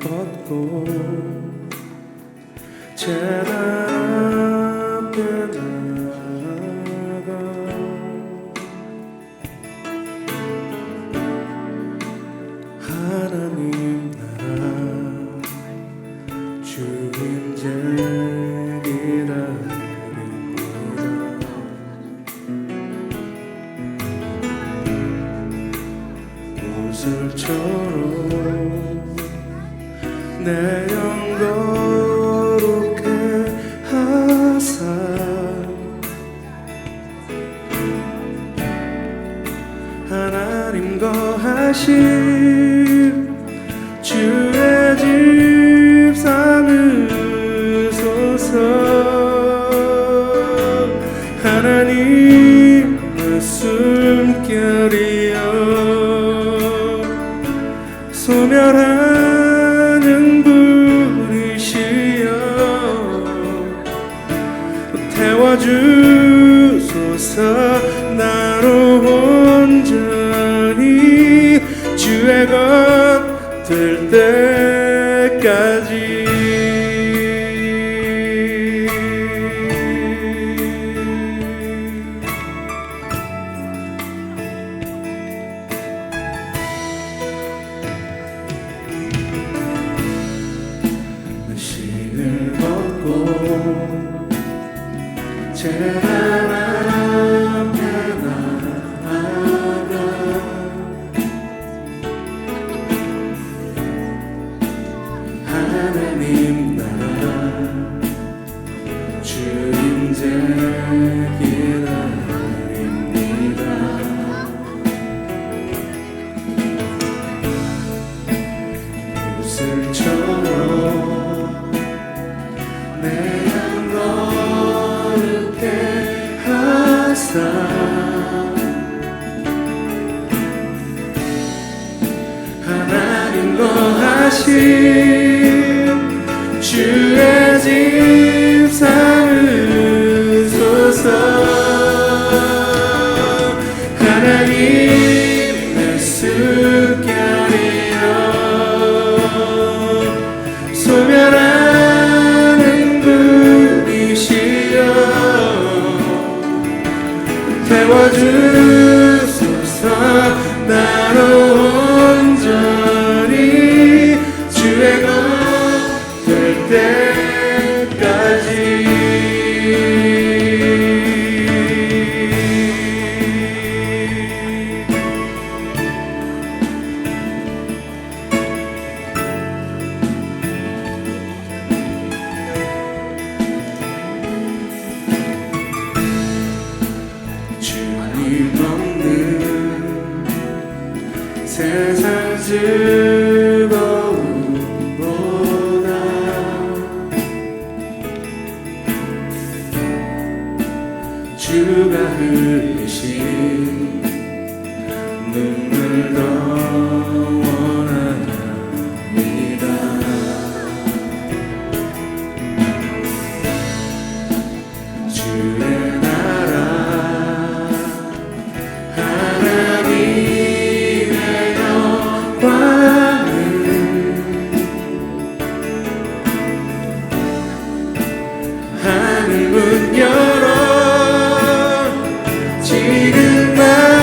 걷고 재단 앞에 나가 하나님 나라 주인제 기다립니다. 구슬처럼 내 영 거룩해 하사 하나님 거하신 주의 집 삼으소서. 하나님의 숨결이여 소멸하는 불이시여 태워주소서. 나로 온전히 주의 것 될 때까지. 신을 벗고 재단 앞에 나아가 하나님 나라 주인제 기다립니다. 구슬처럼 내 양 거룩해 하사 하나님 거하신 주의 집 삼으소서. 하나님의 숨결이여 소멸하는 불이시여 태워주소서. 나로 온전히 주의 것 될 때까지. 주님 없는 세상 즐거움보다 주가 흘리신 눈물 더 원합니다. 주의 나라 하나님의 영광을 하늘 문 열어 지금 나타내소서.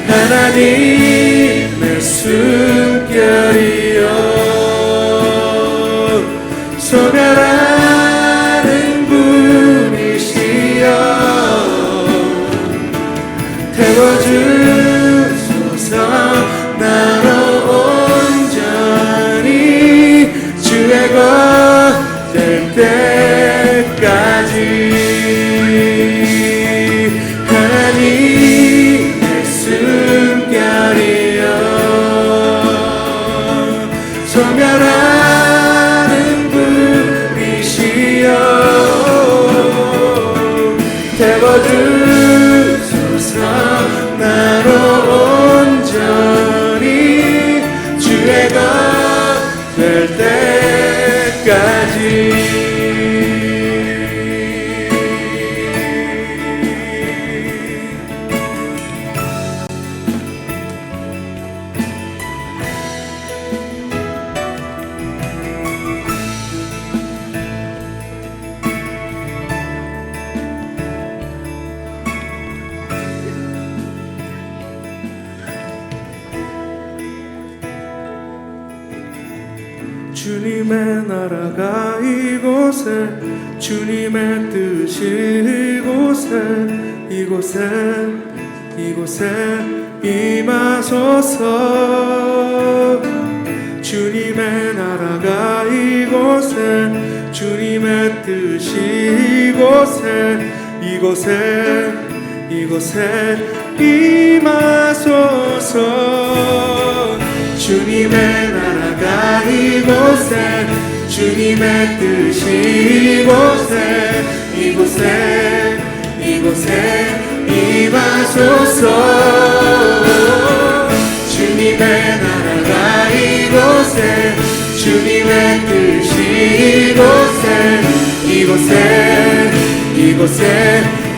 하나님의 숨결이여 소멸하는 불이시여 태워주소서. 나로 온전히 주의 것 될 때까지. 하나님의 숨결이여 소멸하는 불이시여 태워주소서. 나로 온전히 주의 것 될 때까지. 주님의 나라가 이곳에, 주님의 뜻이 이곳에 임하소서. 주님의 나라가 이곳에, 주님의 뜻이 이곳에 임하소서. 주님의 나라가 이곳에, 주님의 뜻이 이곳에 임하소서. 주님의 나라가 이곳에, 주님의 뜻이 이곳에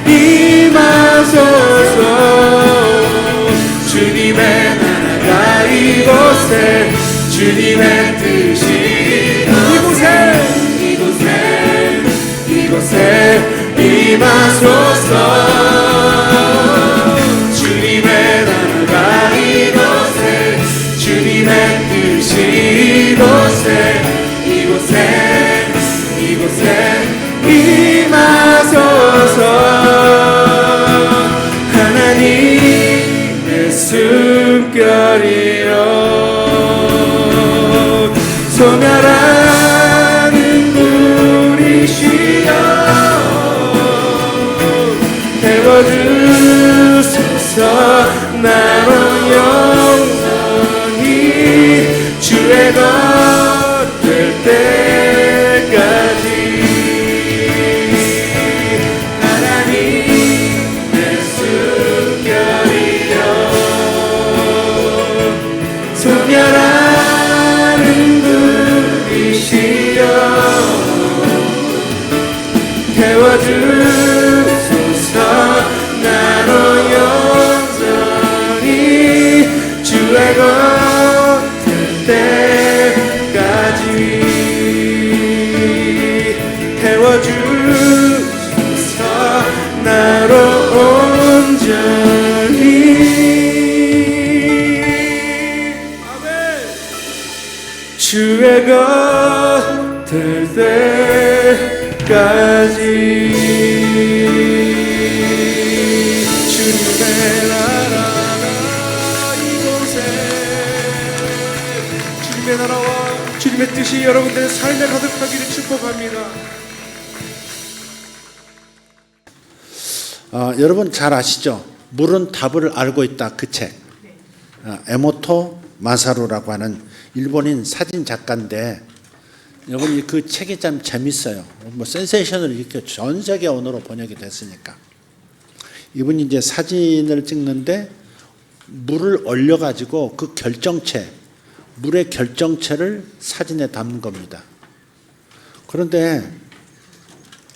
임하소서. 주님의 나라가 이곳에, 주님의 뜻이 이곳에 임하소서. 주님의 나라가 이곳에, 주님의 뜻이 이곳에 임하소서. 하나님의 숨결이여 소멸하는 불이시여 태워주소서. 나로 영원히 주의 것 될 때까지. 하나님의 숨결이여 소멸하는 불이시여 태워주소서. 나로 영원히 주의 것 될 때까지. 태워주소서. 나로 온전히. 아멘. 주의 것 될 때까지. 주님의 나라가 이곳에, 주님의 나라와 주님의 뜻이 여러분들의 삶에 가득하기를 축복합니다. 여러분 잘 아시죠? 물은 답을 알고 있다. 그 책. 에모토 마사루라고 하는 일본인 사진 작가인데, 여러분 그 책이 참 재밌어요. 뭐 센세이션을 일으켜 전 세계 언어로 번역이 됐으니까. 이분이 이제 사진을 찍는데 물을 얼려가지고 그 결정체, 물의 결정체를 사진에 담는 겁니다. 그런데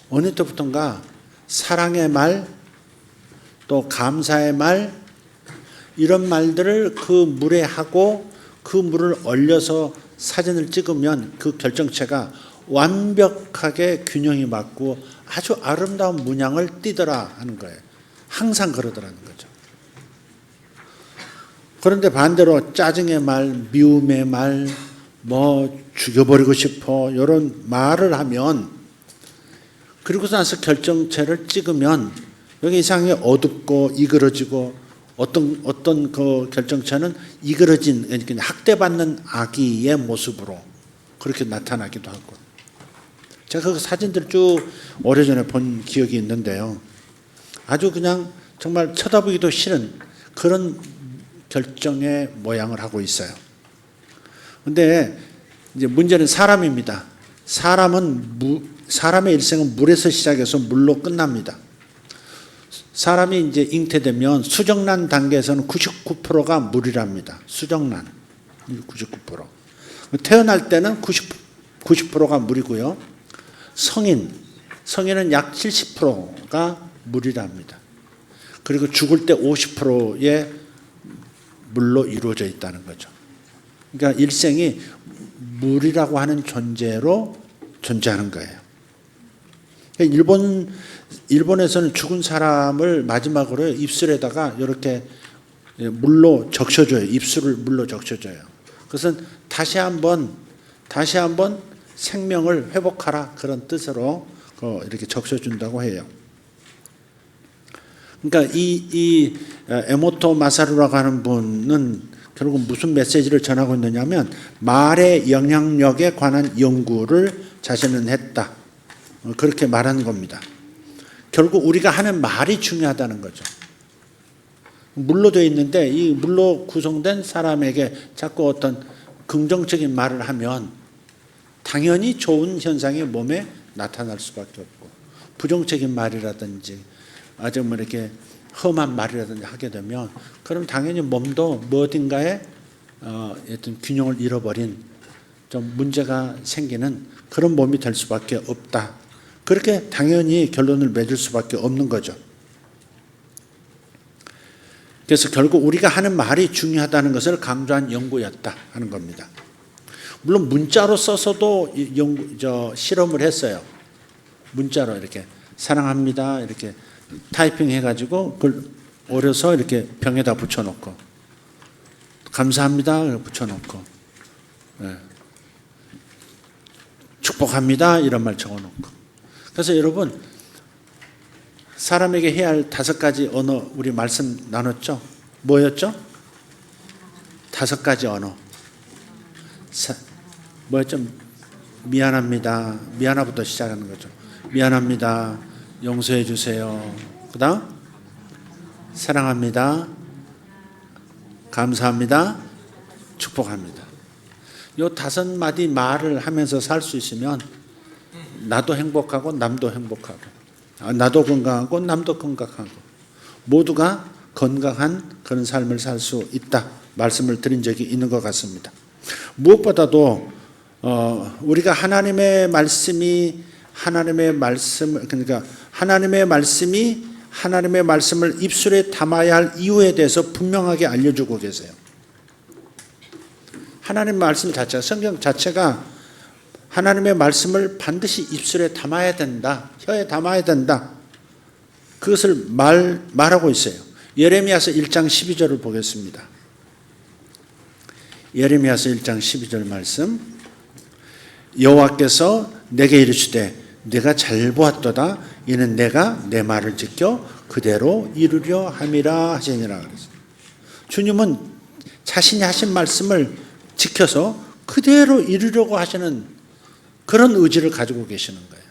어느 때부턴가 사랑의 말, 또 감사의 말, 이런 말들을 그 물에 하고 그 물을 얼려서 사진을 찍으면 그 결정체가 완벽하게 균형이 맞고 아주 아름다운 문양을 띠더라 하는 거예요. 항상 그러더라는 거죠. 그런데 반대로 짜증의 말, 미움의 말, 뭐 죽여버리고 싶어 이런 말을 하면, 그리고 나서 결정체를 찍으면 여기 이상하게 어둡고 이그러지고, 어떤 그 결정체는 이그러진, 그러니까 학대받는 아기의 모습으로 그렇게 나타나기도 하고. 제가 그 사진들 쭉 오래전에 본 기억이 있는데요. 아주 그냥 정말 쳐다보기도 싫은 그런 결정의 모양을 하고 있어요. 근데 이제 문제는 사람입니다. 사람의 일생은 물에서 시작해서 물로 끝납니다. 사람이 이제 잉태되면 수정란 단계에서는 99%가 물이랍니다. 수정란 99%. 태어날 때는 90%가 물이고요. 성인은 약 70%가 물이랍니다. 그리고 죽을 때 50%의 물로 이루어져 있다는 거죠. 그러니까 일생이 물이라고 하는 존재로 존재하는 거예요. 일본에서는 죽은 사람을 마지막으로 입술에다가 이렇게 물로 적셔줘요. 입술을 물로 적셔줘요. 그것은 다시 한번 생명을 회복하라 그런 뜻으로 이렇게 적셔준다고 해요. 그러니까 이 에모토 마사루라고 하는 분은 결국 무슨 메시지를 전하고 있느냐면 말의 영향력에 관한 연구를 자신은 했다. 그렇게 말하는 겁니다. 결국 우리가 하는 말이 중요하다는 거죠. 물로 되어 있는데 이 물로 구성된 사람에게 자꾸 어떤 긍정적인 말을 하면 당연히 좋은 현상이 몸에 나타날 수밖에 없고, 부정적인 말이라든지 아주 뭐 이렇게 험한 말이라든지 하게 되면 그럼 당연히 몸도 뭐 어딘가에 어떤 균형을 잃어버린 좀 문제가 생기는 그런 몸이 될 수밖에 없다. 그렇게 당연히 결론을 맺을 수밖에 없는 거죠. 그래서 결국 우리가 하는 말이 중요하다는 것을 강조한 연구였다 하는 겁니다. 물론 문자로 써서도 실험을 했어요. 문자로 이렇게 사랑합니다 이렇게 타이핑 해가지고 그걸 오려서 이렇게 병에다 붙여놓고 감사합니다 붙여놓고 축복합니다 이런 말 적어놓고. 그래서 여러분 사람에게 해야 할 5가지 언어 우리 말씀 나눴죠? 뭐였죠? 5가지 언어. 뭐였죠? 미안합니다. 미안하부터 시작하는 거죠. 미안합니다. 용서해 주세요. 그 다음 사랑합니다. 감사합니다. 축복합니다. 이 5마디 말을 하면서 살 수 있으면 나도 행복하고 남도 행복하고, 나도 건강하고 남도 건강하고, 모두가 건강한 그런 삶을 살 수 있다 말씀을 드린 적이 있는 것 같습니다. 무엇보다도 우리가 하나님의 말씀이 그러니까 하나님의 말씀을 입술에 담아야 할 이유에 대해서 분명하게 알려주고 계세요. 하나님 말씀 자체가, 성경 자체가 하나님의 말씀을 반드시 입술에 담아야 된다, 혀에 담아야 된다, 그것을 말하고 있어요. 예레미야서 1장 12절을 보겠습니다. 예레미야서 1장 12절 말씀. 여호와께서 내게 이르시되 내가 잘 보았도다. 이는 내가 내 말을 지켜 그대로 이루려 함이라 하시니라 그랬어요. 주님은 자신이 하신 말씀을 지켜서 그대로 이루려고 하시는 그런 의지를 가지고 계시는 거예요.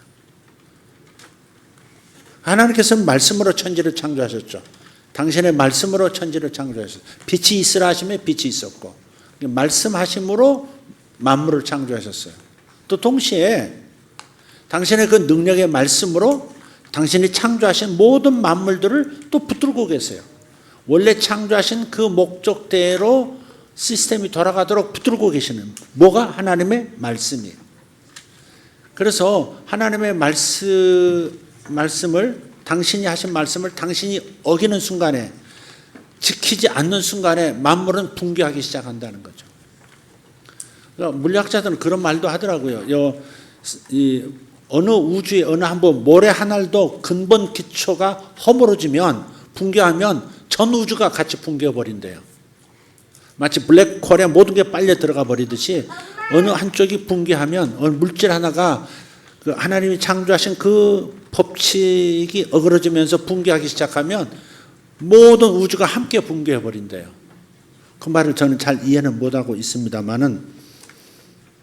하나님께서는 말씀으로 천지를 창조하셨죠. 당신의 말씀으로 천지를 창조하셨어요. 빛이 있으라 하시면 빛이 있었고, 말씀하심으로 만물을 창조하셨어요. 또 동시에 당신의 그 능력의 말씀으로 당신이 창조하신 모든 만물들을 또 붙들고 계세요. 원래 창조하신 그 목적대로 시스템이 돌아가도록 붙들고 계시는 뭐가? 하나님의 말씀이에요. 그래서 하나님의 말씀을, 당신이 하신 말씀을 당신이 어기는 순간에, 지키지 않는 순간에 만물은 붕괴하기 시작한다는 거죠. 그러니까 물리학자들은 그런 말도 하더라고요. 어느 우주의 어느 한번 모래 한 알도 근본 기초가 허물어지면, 붕괴하면 전 우주가 같이 붕괴해버린대요. 마치 블랙홀에 모든 게 빨려 들어가 버리듯이 어느 한쪽이 붕괴하면, 어느 물질 하나가 그 하나님이 창조하신 그 법칙이 어그러지면서 붕괴하기 시작하면 모든 우주가 함께 붕괴해 버린대요. 그 말을 저는 잘 이해는 못하고 있습니다만은,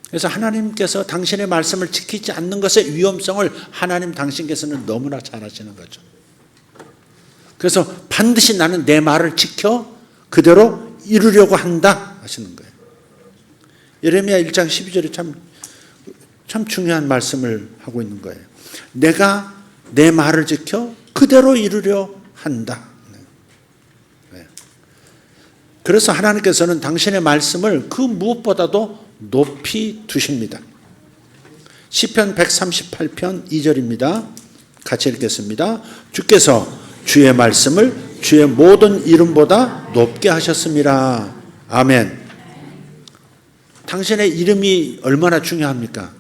그래서 하나님께서 당신의 말씀을 지키지 않는 것의 위험성을 하나님 당신께서는 너무나 잘 아시는 거죠. 그래서 반드시 나는 내 말을 지켜 그대로 이루려고 한다 하시는 거예요. 예레미야 1장 12절이 참 중요한 말씀을 하고 있는 거예요. 내가 내 말을 지켜 그대로 이루려 한다. 그래서 하나님께서는 당신의 말씀을 그 무엇보다도 높이 두십니다. 시편 138편 2절입니다. 같이 읽겠습니다. 주께서 주의 말씀을 주의 모든 이름보다 높게 하셨습니다. 아멘. 당신의 이름이 얼마나 중요합니까?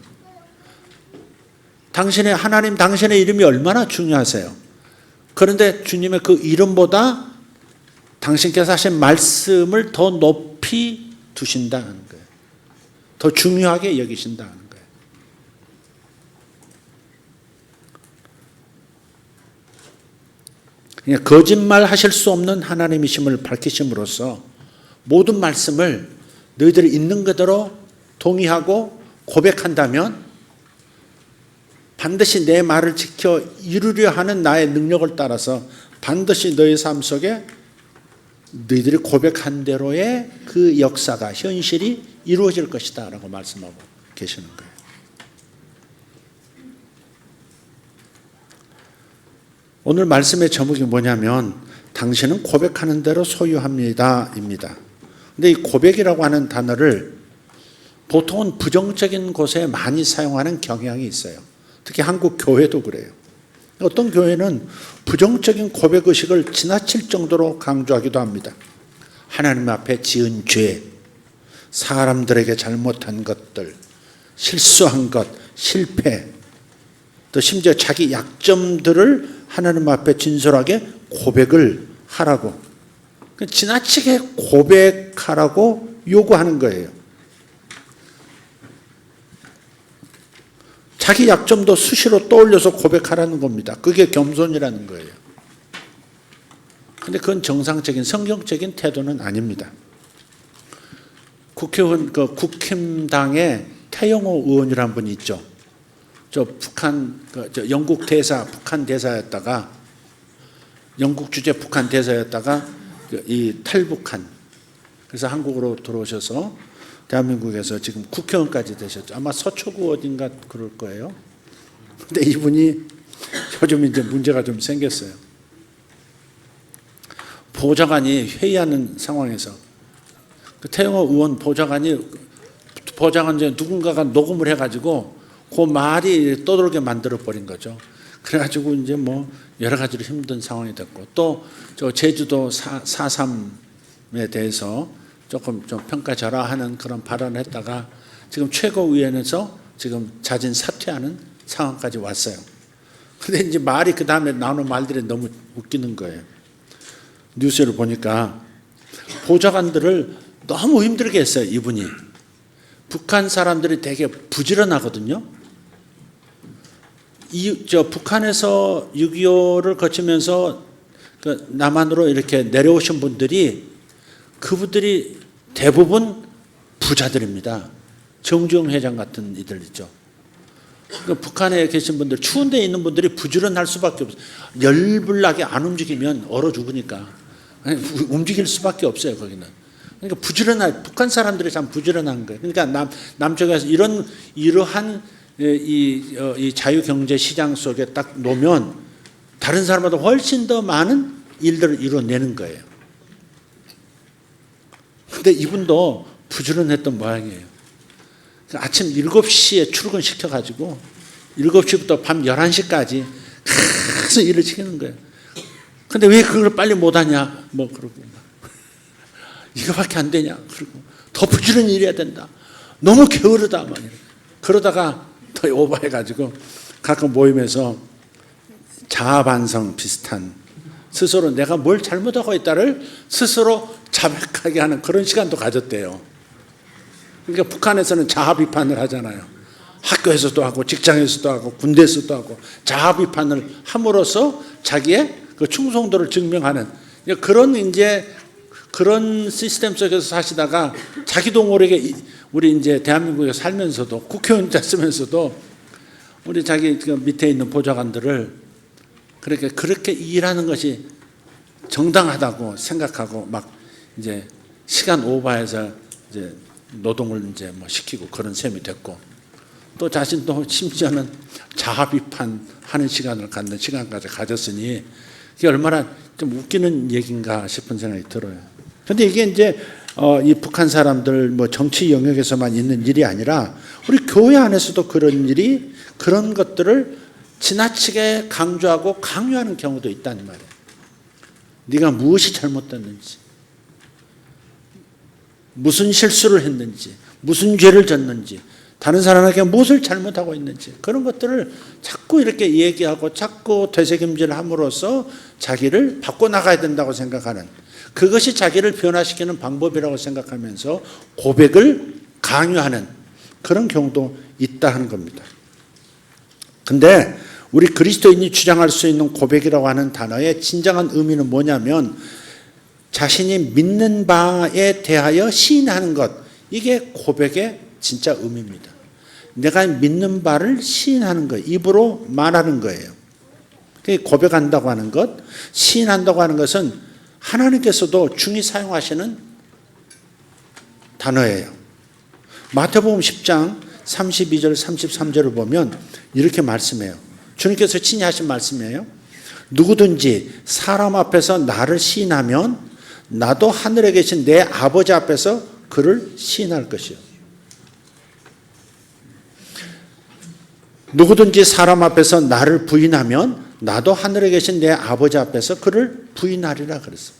당신의 이름이 얼마나 중요하세요? 그런데 주님의 그 이름보다 당신께서 하신 말씀을 더 높이 두신다는 거예요. 더 중요하게 여기신다는 거예요. 거짓말 하실 수 없는 하나님이심을 밝히심으로써 모든 말씀을 너희들이 있는 그대로 동의하고 고백한다면 반드시 내 말을 지켜 이루려 하는 나의 능력을 따라서 반드시 너희 삶 속에 너희들이 고백한 대로의 그 역사가 현실이 이루어질 것이다 라고 말씀하고 계시는 거예요. 오늘 말씀의 제목이 뭐냐면 당신은 고백하는 대로 소유합니다 입니다. 근데 이 고백이라고 하는 단어를 보통은 부정적인 곳에 많이 사용하는 경향이 있어요. 특히 한국 교회도 그래요. 어떤 교회는 부정적인 고백의식을 지나칠 정도로 강조하기도 합니다. 하나님 앞에 지은 죄, 사람들에게 잘못한 것들, 실수한 것, 실패, 또 심지어 자기 약점들을 하나님 앞에 진솔하게 고백을 하라고, 지나치게 고백하라고 요구하는 거예요. 자기 약점도 수시로 떠올려서 고백하라는 겁니다. 그게 겸손이라는 거예요. 그런데 그건 정상적인 성경적인 태도는 아닙니다. 국회의원, 국힘당의 태영호 의원이라는 분이 있죠. 영국 대사, 북한 대사였다가, 영국 주재 북한 대사였다가 이 탈북한, 그래서 한국으로 들어오셔서 대한민국에서 지금 국회의원까지 되셨죠. 아마 서초구 어딘가 그럴 거예요. 근데 이분이 요즘 이제 문제가 좀 생겼어요. 보좌관이 회의하는 상황에서 그 태영호 의원 보좌관 이제 누군가가 녹음을 해가지고 그 말이 떠돌게 만들어 버린 거죠. 그래가지고 이제 뭐 여러 가지로 힘든 상황이 됐고, 또 저 제주도 4.3에 대해서 조금 좀 평가절하하는 그런 발언을 했다가 지금 최고위원회에서 지금 자진 사퇴하는 상황까지 왔어요. 근데 이제 말이 그 다음에 나오는 말들이 너무 웃기는 거예요. 뉴스를 보니까 보좌관들을 너무 힘들게 했어요, 이분이. 북한 사람들이 되게 부지런하거든요. 북한에서 6.25를 거치면서 남한으로 이렇게 내려오신 분들이, 그분들이 대부분 부자들입니다. 정주영 회장 같은 이들 있죠. 북한에 계신 분들, 추운 데 있는 분들이 부지런할 수밖에 없어요. 열불나게 안 움직이면 얼어 죽으니까 움직일 수밖에 없어요, 거기는. 그러니까 북한 사람들이 참 부지런한 거예요. 그러니까 남쪽에서 이러한 이 자유경제시장 속에 딱 놓으면 다른 사람보다 훨씬 더 많은 일들을 이뤄내는 거예요. 근데 이분도 부지런했던 모양이에요. 아침 7시에 출근시켜가지고 7시부터 밤 11시까지 계속 일을 시키는 거예요. 근데 왜 그걸 빨리 못하냐? 뭐 그러고 이거밖에 안 되냐? 그러고 더 부지런히 일해야 된다. 너무 게으르다. 막 그러다가 더 오버해가지고 가끔 모임에서 자아반성 비슷한, 스스로 내가 뭘 잘못하고 있다를 스스로 자백하게 하는 그런 시간도 가졌대요. 그러니까 북한에서는 자아 비판을 하잖아요. 학교에서도 하고 직장에서도 하고 군대에서도 하고 자아 비판을 함으로써 자기의 그 충성도를 증명하는 그런 시스템 속에서 사시다가 자기도 모르게 우리 이제 대한민국에 살면서도 국회의원 됐으면서도 우리 자기 밑에 있는 보좌관들을 그렇게 일하는 것이 정당하다고 생각하고 막 이제 시간 오버해서 이제 노동을 이제 뭐 시키고 그런 셈이 됐고, 또 자신도 심지어는 자아 비판하는 시간을 갖는 시간까지 가졌으니 이게 얼마나 좀 웃기는 얘기인가 싶은 생각이 들어요. 그런데 이게 이제 이 북한 사람들 뭐 정치 영역에서만 있는 일이 아니라 우리 교회 안에서도 그런 것들을 지나치게 강조하고 강요하는 경우도 있다는 말이에요. 네가 무엇이 잘못됐는지, 무슨 실수를 했는지, 무슨 죄를 졌는지, 다른 사람에게 무엇을 잘못하고 있는지, 그런 것들을 자꾸 이렇게 얘기하고 자꾸 되새김질 함으로써 자기를 바꿔나가야 된다고 생각하는, 그것이 자기를 변화시키는 방법이라고 생각하면서 고백을 강요하는 그런 경우도 있다 하는 겁니다. 근데 우리 그리스도인이 주장할 수 있는 고백이라고 하는 단어의 진정한 의미는 뭐냐면 자신이 믿는 바에 대하여 시인하는 것, 이게 고백의 진짜 의미입니다. 내가 믿는 바를 시인하는 것, 입으로 말하는 거예요. 고백한다고 하는 것, 시인한다고 하는 것은 하나님께서도 중히 사용하시는 단어예요. 마태복음 10장 32절 33절을 보면 이렇게 말씀해요. 주님께서 친히 하신 말씀이에요. 누구든지 사람 앞에서 나를 시인하면 나도 하늘에 계신 내 아버지 앞에서 그를 시인할 것이요. 누구든지 사람 앞에서 나를 부인하면 나도 하늘에 계신 내 아버지 앞에서 그를 부인하리라 그랬어요.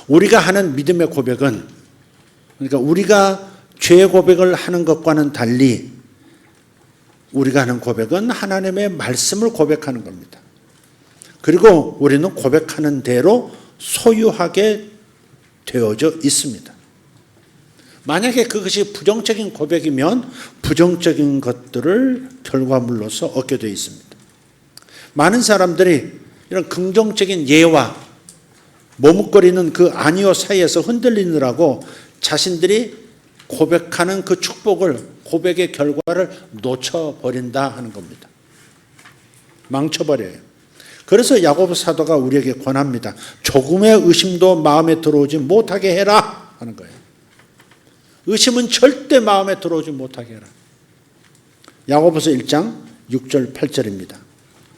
우리가 하는 믿음의 고백은, 그러니까 우리가 죄의 고백을 하는 것과는 달리 우리가 하는 고백은 하나님의 말씀을 고백하는 겁니다. 그리고 우리는 고백하는 대로 소유하게 되어져 있습니다. 만약에 그것이 부정적인 고백이면 부정적인 것들을 결과물로서 얻게 되어 있습니다. 많은 사람들이 이런 긍정적인 예와 머뭇거리는 그 아니요 사이에서 흔들리느라고 자신들이 고백하는 그 축복을, 고백의 결과를 놓쳐버린다 하는 겁니다. 망쳐버려요. 그래서 야고보 사도가 우리에게 권합니다. 조금의 의심도 마음에 들어오지 못하게 해라 하는 거예요. 의심은 절대 마음에 들어오지 못하게 해라. 야고보서 1장 6절 8절입니다.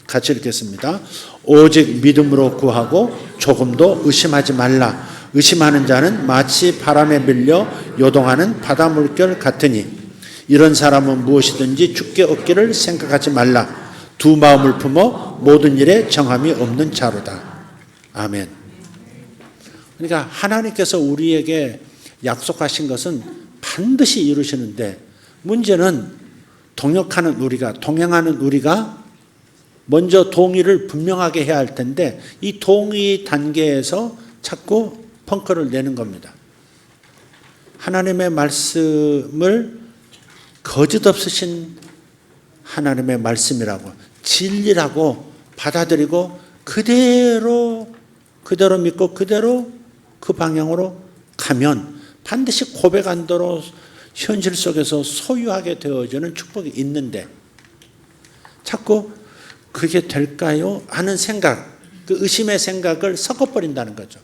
같이 읽겠습니다. 오직 믿음으로 구하고 조금도 의심하지 말라. 의심하는 자는 마치 바람에 밀려 요동하는 바다 물결 같으니 이런 사람은 무엇이든지 주께 얻기를 생각하지 말라. 두 마음을 품어 모든 일에 정함이 없는 자로다. 아멘. 그러니까 하나님께서 우리에게 약속하신 것은 반드시 이루시는데 문제는 동역하는 우리가, 동행하는 우리가 먼저 동의를 분명하게 해야 할 텐데 이 동의 단계에서 자꾸 펑크를 내는 겁니다. 하나님의 말씀을 거짓 없으신 하나님의 말씀이라고, 진리라고 받아들이고 그대로 믿고 그대로 그 방향으로 가면 반드시 고백한 대로 현실 속에서 소유하게 되어지는 축복이 있는데 자꾸 그게 될까요? 하는 생각, 그 의심의 생각을 섞어버린다는 거죠.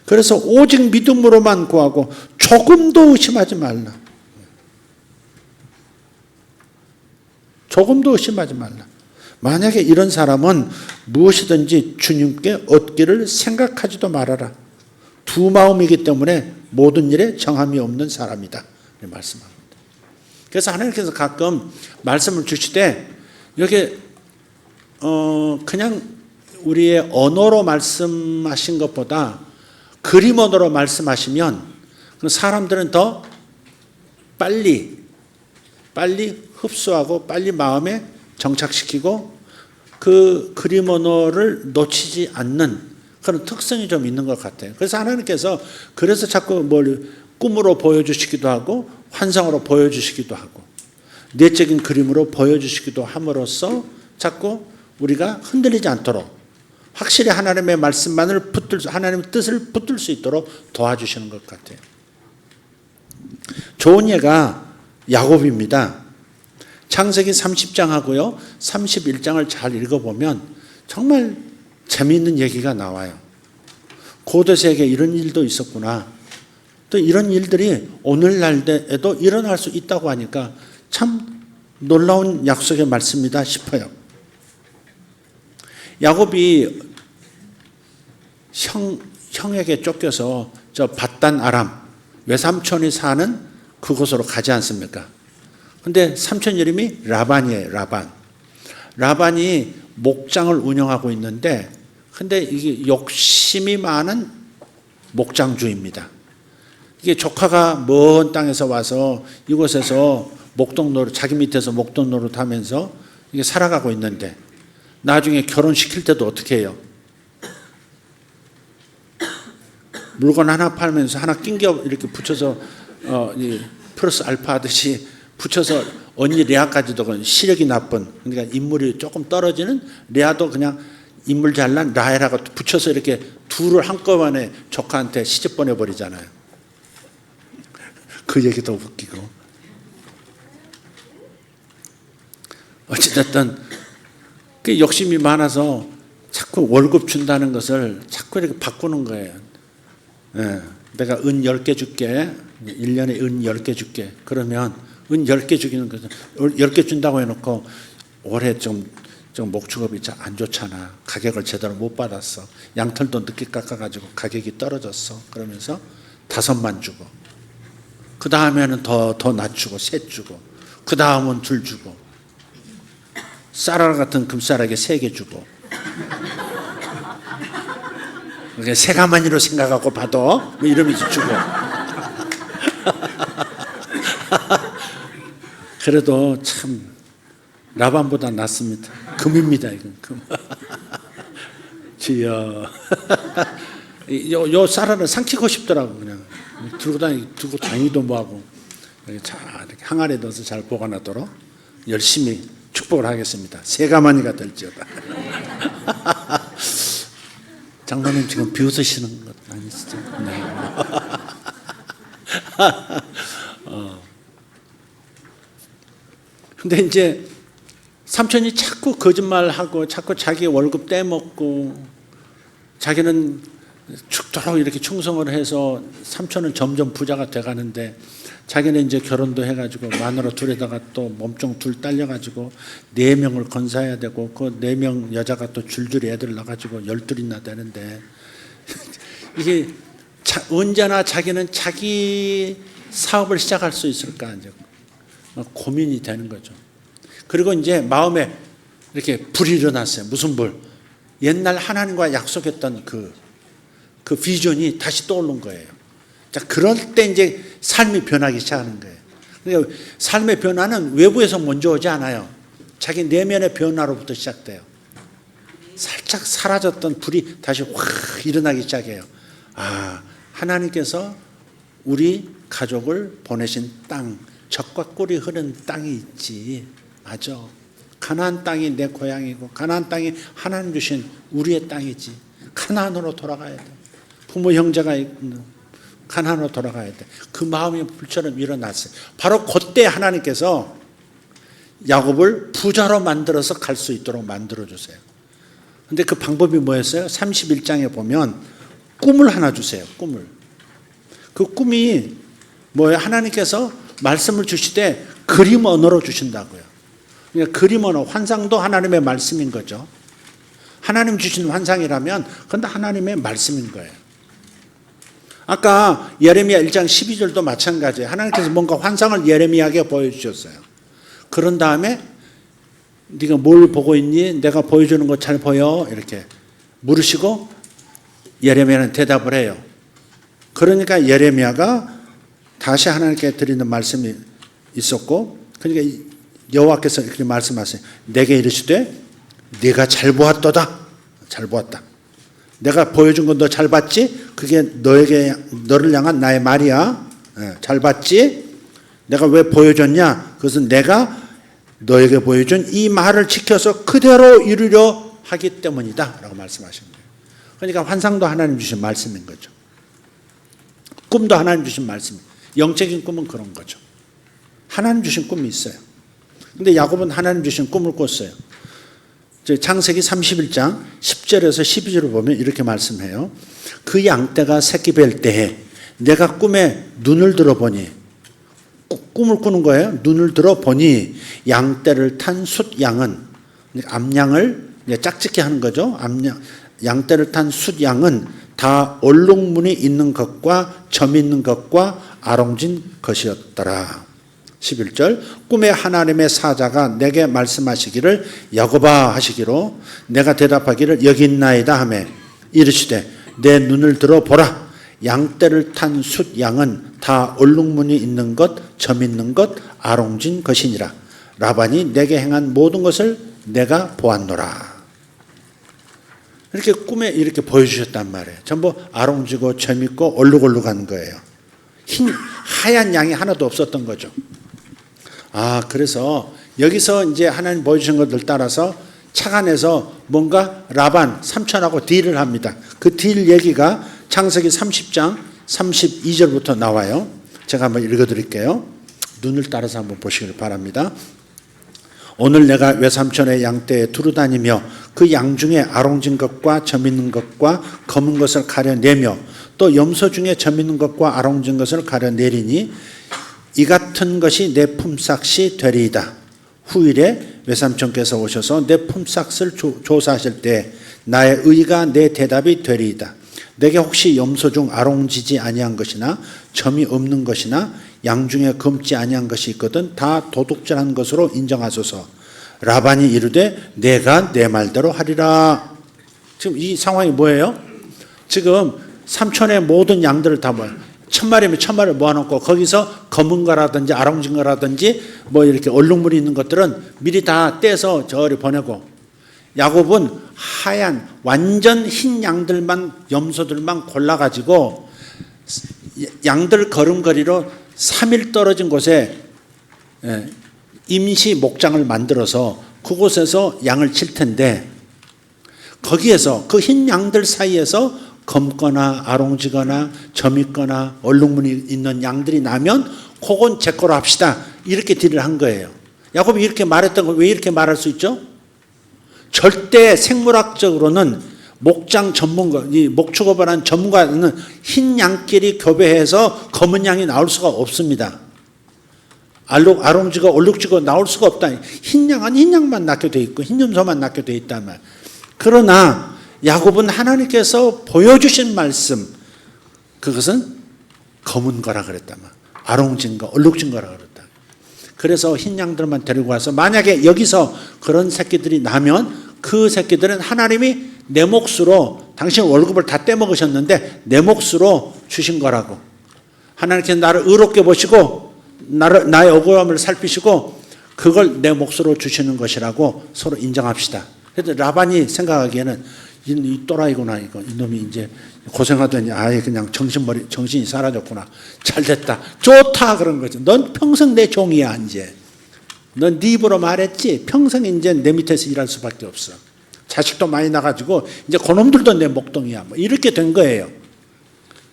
그래서 오직 믿음으로만 구하고 조금도 의심하지 말라. 조금도 의심하지 말라. 만약에 이런 사람은 무엇이든지 주님께 얻기를 생각하지도 말아라. 두 마음이기 때문에 모든 일에 정함이 없는 사람이다. 말씀합니다. 그래서 하나님께서 가끔 말씀을 주시되 여기 그냥 우리의 언어로 말씀하신 것보다 그림 언어로 말씀하시면 사람들은 더 빨리 흡수하고 빨리 마음에 정착시키고 그 그림 언어를 놓치지 않는 그런 특성이 좀 있는 것 같아요. 그래서 하나님께서 그래서 자꾸 뭘 꿈으로 보여주시기도 하고 환상으로 보여주시기도 하고 내적인 그림으로 보여주시기도 함으로써 자꾸 우리가 흔들리지 않도록 확실히 하나님의 말씀만을 하나님의 뜻을 붙들 수 있도록 도와주시는 것 같아요. 좋은 예가 야곱입니다. 창세기 30장하고요 31장을 잘 읽어보면 정말 재미있는 얘기가 나와요. 고대세계에 이런 일도 있었구나. 또 이런 일들이 오늘날에도 일어날 수 있다고 하니까 참 놀라운 약속의 말씀이다 싶어요. 야곱이 형에게 쫓겨서 저 밧단 아람 외삼촌이 사는 그곳으로 가지 않습니까? 근데 삼촌 이름이 라반이에요. 라반이 목장을 운영하고 있는데 근데 이게 욕심이 많은 목장주입니다. 이게 조카가 먼 땅에서 와서 이곳에서 목동노릇, 자기 밑에서 목동노릇 하면서 이게 살아가고 있는데 나중에 결혼시킬 때도 어떻게 해요? 물건 하나 팔면서 하나 낑겨 이렇게 붙여서 플러스 알파 하듯이 붙여서 언니 레아까지도 그냥 시력이 나쁜, 그러니까 인물이 조금 떨어지는 레아도 그냥 인물 잘난 라헬하고 붙여서 이렇게 둘을 한꺼번에 조카한테 시집 보내버리잖아요. 그 얘기도 웃기고. 어찌됐든 그 욕심이 많아서 자꾸 월급 준다는 것을 자꾸 이렇게 바꾸는 거예요. 예, 내가 은 10개 줄게. 1년에 은 10개 줄게. 그러면 은 10개 주기는 거죠. 10개 준다고 해놓고 올해 좀 목축업이 안 좋잖아. 가격을 제대로 못 받았어. 양털도 늦게 깎아가지고 가격이 떨어졌어. 그러면서 5만 주고, 그 다음에는 더 낮추고 셋 주고, 그 다음은 둘 주고, 쌀알 같은 금쌀에게 3개 주고. 세가마니로 생각하고 봐도 뭐 이러면서 주고. 그래도 참 라반보다 낫습니다. 금입니다. 이건 금. 주여. 요 쌀알을 삼키고 싶더라고. 그냥 두고 다니도 뭐하고. 잘 이렇게 항아리에 넣어서 잘 보관하도록 열심히 축복을 하겠습니다. 세가마니가 될지어다. 장로님 지금 비웃으시는 것 아니시죠? 네. 근데 이제 삼촌이 자꾸 거짓말하고 자꾸 자기 월급 떼먹고, 자기는 죽도록 이렇게 충성을 해서 삼촌은 점점 부자가 돼가는데, 자기는 이제 결혼도 해가지고 마누라 둘에다가 또 몸종 둘 딸려가지고 4명을 건사해야 되고, 그 4명 여자가 또 줄줄이 애들 낳아가지고 12이나 되는데, 이게 언제나 자기는 자기 사업을 시작할 수 있을까 이제 고민이 되는 거죠. 그리고 이제 마음에 이렇게 불이 일어났어요. 무슨 불? 옛날 하나님과 약속했던 그 비전이 다시 떠오른 거예요. 자, 그럴 때 이제 삶이 변하기 시작하는 거예요. 그러니까 삶의 변화는 외부에서 먼저 오지 않아요. 자기 내면의 변화로부터 시작돼요. 살짝 사라졌던 불이 다시 확 일어나기 시작해요. 아, 하나님께서 우리 가족을 보내신 땅, 젖과 꿀이 흐르는 땅이 있지. 맞아. 가나안 땅이 내 고향이고, 가나안 땅이 하나님 주신 우리의 땅이지. 가나안으로 돌아가야 돼. 부모 형제가 있는 가나안으로 돌아가야 돼. 그 마음이 불처럼 일어났어요. 바로 그때 하나님께서 야곱을 부자로 만들어서 갈 수 있도록 만들어주세요. 근데 그 방법이 뭐였어요? 31장에 보면 꿈을 하나 주세요. 꿈을. 그 꿈이 뭐예요? 하나님께서 말씀을 주시되 그림 언어로 주신다고요. 그러니까 그림 언어, 환상도 하나님의 말씀인 거죠. 하나님 주신 환상이라면 그건 하나님의 말씀인 거예요. 아까 예레미야 1장 12절도 마찬가지예요. 하나님께서 뭔가 환상을 예레미야에게 보여주셨어요. 그런 다음에 네가 뭘 보고 있니? 내가 보여주는 거 잘 보여? 이렇게 물으시고 예레미야는 대답을 해요. 그러니까 예레미야가 다시 하나님께 드리는 말씀이 있었고, 그러니까 여호와께서 이렇게 말씀하세요. 내게 이르시되 네가 잘 보았도다. 잘 보았다. 내가 보여준 건 너 잘 봤지? 그게 너를 향한 나의 말이야. 잘 봤지? 내가 왜 보여줬냐? 그것은 내가 너에게 보여준 이 말을 지켜서 그대로 이루려 하기 때문이다 라고 말씀하신 거예요. 그러니까 환상도 하나님 주신 말씀인 거죠. 꿈도 하나님 주신 말씀이에요. 영적인 꿈은 그런 거죠. 하나님 주신 꿈이 있어요. 근데 야곱은 하나님 주신 꿈을 꿨어요. 창세기 31장 10절에서 12절을 보면 이렇게 말씀해요. 그 양떼가 새끼 뵐 때에 내가 꿈에 눈을 들어보니, 꿈을 꾸는 거예요. 눈을 들어보니 양떼를 탄 숫양은, 암양을 짝짓기 하는 거죠. 양떼를 탄 숫양은 다 얼룩무늬 있는 것과 점 있는 것과 아롱진 것이었더라. 11절 꿈에 하나님의 사자가 내게 말씀하시기를 야곱아 하시기로 내가 대답하기를 여기 있나이다 하며 이르시되 내 눈을 들어보라. 양떼를 탄 숫양은 다 얼룩무늬 있는 것, 점 있는 것, 아롱진 것이니라. 라반이 내게 행한 모든 것을 내가 보았노라. 이렇게 꿈에 이렇게 보여주셨단 말이에요. 전부 아롱지고 점 있고 얼룩얼룩한 거예요. 하얀 양이 하나도 없었던 거죠. 그래서 여기서 이제 하나님 보여주신 것들 따라서 착안해서 뭔가 라반 삼촌하고 딜을 합니다. 그 딜 얘기가 창세기 30장 32절부터 나와요. 제가 한번 읽어드릴게요. 눈을 따라서 한번 보시길 바랍니다. 오늘 내가 외삼촌의 양떼에 두루 다니며 그 양 중에 아롱진 것과 점 있는 것과 검은 것을 가려내며 또 염소 중에 점 있는 것과 아롱진 것을 가려내리니 이 같은 것이 내 품삯이 되리이다. 후일에 외삼촌께서 오셔서 내 품삯을 조사하실 때 나의 의가 내 대답이 되리이다. 내게 혹시 염소 중 아롱지지 아니한 것이나 점이 없는 것이나 양 중에 검지 아니한 것이 있거든 다 도둑질한 것으로 인정하소서. 라반이 이르되 내가 내 말대로 하리라. 지금 이 상황이 뭐예요? 지금 삼촌의 모든 양들을 다 모아 1000마리면 1000마리를 모아놓고 거기서 검은 거라든지 아롱진 거라든지 뭐 이렇게 얼룩물이 있는 것들은 미리 다 떼서 저리 보내고, 야곱은 하얀 완전 흰 양들만, 염소들만 골라가지고 양들 걸음걸이로 3일 떨어진 곳에 임시 목장을 만들어서 그곳에서 양을 칠 텐데, 거기에서 그 흰 양들 사이에서 검거나 아롱지거나 점 있거나 얼룩무늬 있는 양들이 나면 그건 제 거로 합시다, 이렇게 딜을 한 거예요. 야곱이 이렇게 말했던 거 왜 이렇게 말할 수 있죠? 절대 생물학적으로는 목장 전문가, 이 목축업을 한 전문가는 흰 양끼리 교배해서 검은 양이 나올 수가 없습니다. 아롱지가 얼룩지가 나올 수가 없다. 흰 양은 흰 양만 낳게 돼 있고 흰 염소만 낳게 돼 있단 말. 그러나 야곱은 하나님께서 보여주신 말씀, 그것은 검은 거라 그랬단 말. 아롱진 거, 얼룩진 거라 그랬다. 그래서 흰 양들만 데리고 와서 만약에 여기서 그런 새끼들이 나면 그 새끼들은 하나님이 내 몫으로, 당신 월급을 다 떼먹으셨는데 내 몫으로 주신 거라고. 하나님께서 나를 의롭게 보시고 나의 억울함을 살피시고 그걸 내 몫으로 주시는 것이라고 서로 인정합시다. 그래서 라반이 생각하기에는 이 또라이구나, 이놈이 이제 고생하더니 아예 그냥 정신이 사라졌구나, 잘 됐다, 좋다, 그런 거죠. 넌 평생 내 종이야. 이제 넌 네 입으로 말했지, 평생 이제 내 밑에서 일할 수밖에 없어. 자식도 많이 나가지고 이제 그놈들도 내 목동이야, 뭐 이렇게 된 거예요.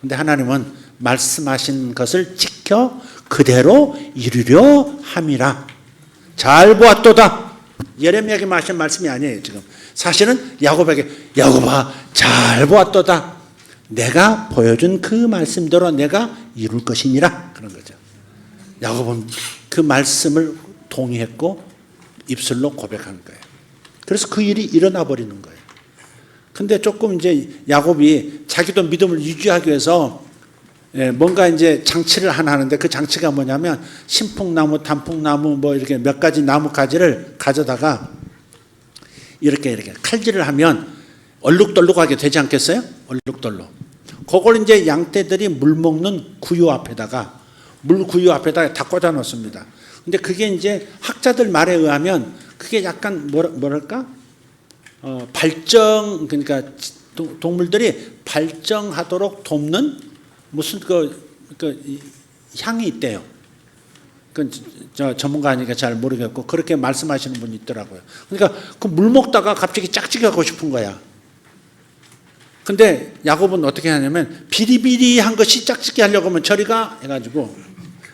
근데 하나님은 말씀하신 것을 지켜 그대로 이루려 함이라. 잘 보았도다. 예레미야에게 하신 말씀이 아니에요. 지금 사실은 야곱에게, 야곱아 잘 보았도다. 내가 보여준 그 말씀대로 내가 이룰 것이니라, 그런 거죠. 야곱은 그 말씀을 동의했고 입술로 고백한 거예요. 그래서 그 일이 일어나 버리는 거예요. 근데 조금 이제 야곱이 자기도 믿음을 유지하기 위해서 뭔가 이제 장치를 하나 하는데, 그 장치가 뭐냐면 신풍나무, 단풍나무 뭐 이렇게 몇 가지 나무 가지를 가져다가 이렇게 칼질을 하면 얼룩덜룩하게 되지 않겠어요? 얼룩덜룩. 그걸 이제 양떼들이 물 먹는 구유 앞에다가, 물구유 앞에다가 다 꽂아 놓습니다. 근데 그게 이제 학자들 말에 의하면 그게 약간 뭐랄까? 발정, 그러니까 동물들이 발정하도록 돕는 무슨 향이 있대요. 저 전문가니까 잘 모르겠고 그렇게 말씀하시는 분이 있더라고요. 그러니까 그 물 먹다가 갑자기 짝짓기하고 싶은 거야. 근데 야곱은 어떻게 하냐면 비리비리한 것이 짝짓기 하려고 하면 저리 가 해가지고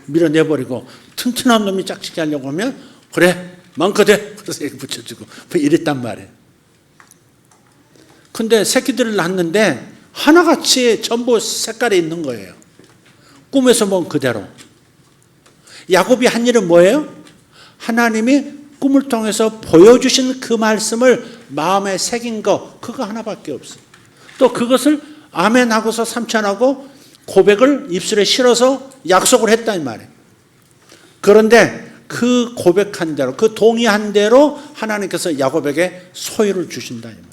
밀어내버리고, 튼튼한 놈이 짝짓기 하려고 하면 그래 많거 돼, 그래서 이렇게 붙여주고 뭐 이랬단 말이에요. 근데 새끼들을 낳았는데 하나같이 전부 색깔이 있는 거예요. 꿈에서 본 그대로. 야곱이 한 일은 뭐예요? 하나님이 꿈을 통해서 보여주신 그 말씀을 마음에 새긴 거, 그거 하나밖에 없어요. 또 그것을 아멘 하고서 삼천하고 고백을 입술에 실어서 약속을 했다, 이 말이에요. 그런데 그 고백한 대로, 그 동의한 대로 하나님께서 야곱에게 소유를 주신다, 이 말이에요.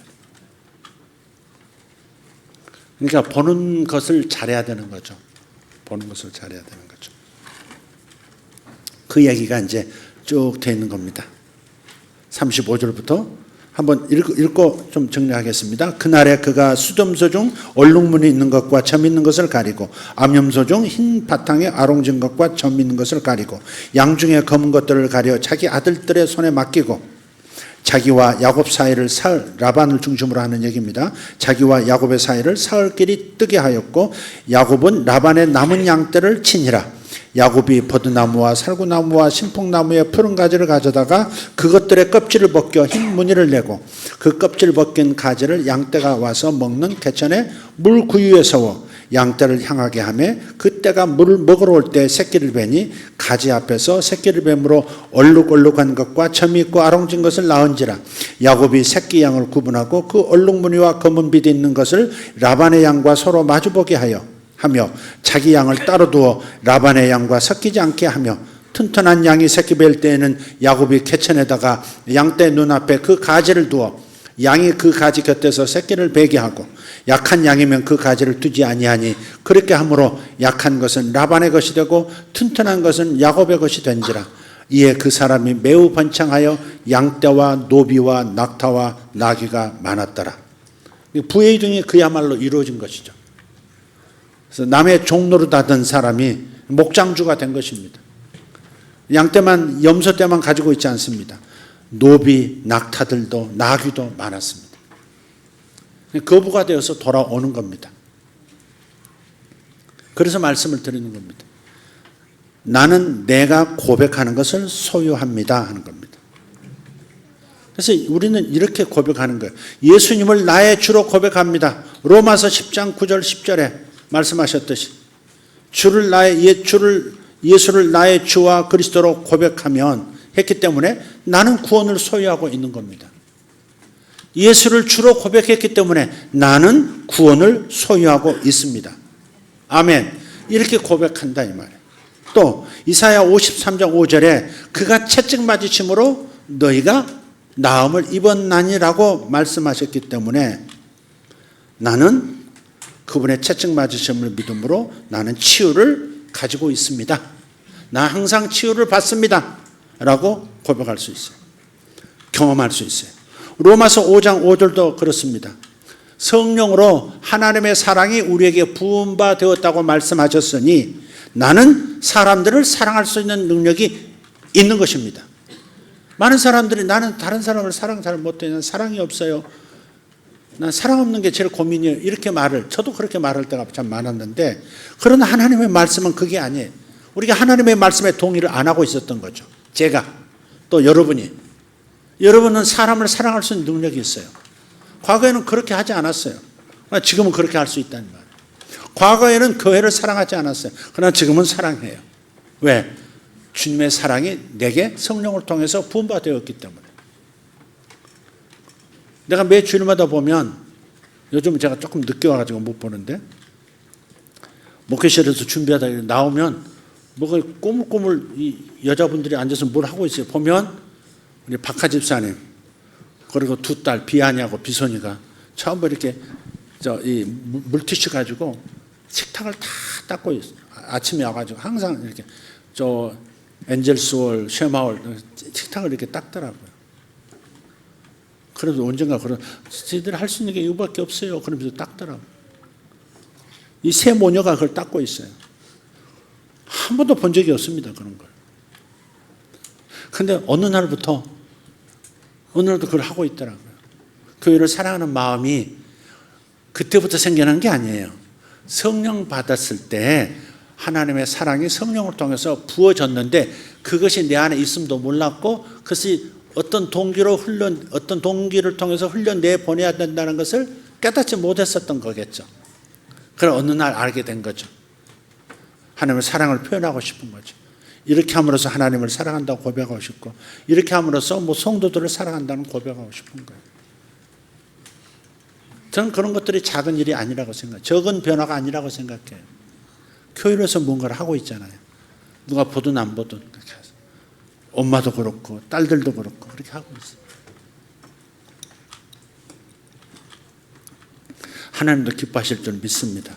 그러니까 보는 것을 잘해야 되는 거죠. 보는 것을 잘해야 되는 거죠. 그 얘기가 이제 쭉 돼 있는 겁니다. 35절부터 한번 읽고 좀 정리하겠습니다. 그날에 그가 수dom소 중 얼룩무늬 있는 것과 점 있는 것을 가리고 암염소 중 흰 바탕에 아롱진 것과 점 있는 것을 가리고 양 중에 검은 것들을 가려 자기 아들들의 손에 맡기고 자기와 야곱 사이를 사흘, 라반을 중심으로 하는 얘기입니다. 자기와 야곱의 사이를 사흘길이 뜨게 하였고 야곱은 라반의 남은 양떼를 치니라. 야곱이 버드나무와 살구나무와 신풍나무의 푸른 가지를 가져다가 그것들의 껍질을 벗겨 흰 무늬를 내고 그 껍질 벗긴 가지를 양떼가 와서 먹는 개천의 물 구유에 서워 양떼를 향하게 하며 그때가 물을 먹으러 올 때 새끼를 베니 가지 앞에서 새끼를 뱀으로 얼룩얼룩한 것과 점이 있고 아롱진 것을 낳은지라. 야곱이 새끼 양을 구분하고 그 얼룩무늬와 검은 빛이 있는 것을 라반의 양과 서로 마주보게 하며 자기 양을 따로 두어 라반의 양과 섞이지 않게 하며 튼튼한 양이 새끼 뵐 때에는 야곱이 개천에다가 양떼 눈앞에 그 가지를 두어 양이 그 가지 곁에서 새끼를 베게 하고 약한 양이면 그 가지를 두지 아니하니 그렇게 함으로 약한 것은 라반의 것이 되고 튼튼한 것은 야곱의 것이 된지라. 이에 그 사람이 매우 번창하여 양떼와 노비와 낙타와 나귀가 많았더라. 부의 등이 그야말로 이루어진 것이죠. 그래서 남의 종로를 하던 사람이 목장주가 된 것입니다. 양떼만 염소 떼만 가지고 있지 않습니다. 노비, 낙타들도 나귀도 많았습니다. 거부가 되어서 돌아오는 겁니다. 그래서 말씀을 드리는 겁니다. 나는 내가 고백하는 것을 소유합니다 하는 겁니다. 그래서 우리는 이렇게 고백하는 거예요. 예수님을 나의 주로 고백합니다. 로마서 10장 9절 10절에 말씀하셨듯이 예수를 나의 주와 그리스도로 고백하면 했기 때문에 나는 구원을 소유하고 있는 겁니다. 예수를 주로 고백했기 때문에 나는 구원을 소유하고 있습니다. 아멘. 이렇게 고백한다 이 말이에요. 또 이사야 53장 5절에 그가 채찍 맞으심으로 너희가 나음을 입었나니라고 말씀하셨기 때문에 나는 그분의 채찍 맞으심을 믿음으로 나는 치유를 가지고 있습니다. 나 항상 치유를 받습니다 라고 고백할 수 있어요. 경험할 수 있어요. 로마서 5장 5절도 그렇습니다. 성령으로 하나님의 사랑이 우리에게 부은 바 되었다고 말씀하셨으니 나는 사람들을 사랑할 수 있는 능력이 있는 것입니다. 많은 사람들이 나는 다른 사람을 사랑 잘 못해요. 사랑이 없어요. 난 사랑 없는 게 제일 고민이에요. 이렇게 저도 그렇게 말할 때가 참 많았는데 그러나 하나님의 말씀은 그게 아니에요. 우리가 하나님의 말씀에 동의를 안 하고 있었던 거죠. 제가 또 여러분은 사람을 사랑할 수 있는 능력이 있어요. 과거에는 그렇게 하지 않았어요. 지금은 그렇게 할 수 있다는 말이에요. 과거에는 교회를 사랑하지 않았어요. 그러나 지금은 사랑해요. 왜? 주님의 사랑이 내게 성령을 통해서 부음받았기 때문에. 내가 매 주일마다 보면 요즘 제가 조금 늦게 와가지고 못 보는데 목회실에서 준비하다 나오면 뭐가 꼬물꼬물 이 여자분들이 앉아서 뭘 하고 있어요. 보면 우리 박하 집사님 그리고 두 딸 비아니하고 비손이가 처음 이렇게 이 물티슈 가지고 식탁을 다 닦고 있어요. 아침에 와가지고 항상 이렇게 엔젤스월, 쉐마월 식탁을 이렇게 닦더라고요. 그래서 언젠가 저희들이 할 수 있는 게 이거밖에 없어요. 그러면서 닦더라고요. 이 세 모녀가 그걸 닦고 있어요. 한 번도 본 적이 없습니다. 그런 걸. 그런데 어느 날도 그걸 하고 있더라고요. 교회를 사랑하는 마음이 그때부터 생겨난 게 아니에요. 성령 받았을 때 하나님의 사랑이 성령을 통해서 부어졌는데 그것이 내 안에 있음도 몰랐고 그것이 어떤 동기를 통해서 흘려내 보내야 된다는 것을 깨닫지 못했었던 거겠죠. 그럼 어느 날 알게 된 거죠. 하나님의 사랑을 표현하고 싶은 거죠. 이렇게 함으로써 하나님을 사랑한다고 고백하고 싶고 이렇게 함으로써 성도들을 사랑한다는 고백하고 싶은 거예요. 저는 그런 것들이 작은 일이 아니라고 생각해요. 적은 변화가 아니라고 생각해요. 교회에서 뭔가를 하고 있잖아요. 누가 보든 안 보든 그렇게 해서. 엄마도 그렇고 딸들도 그렇고 그렇게 하고 있어요. 하나님도 기뻐하실 줄 믿습니다.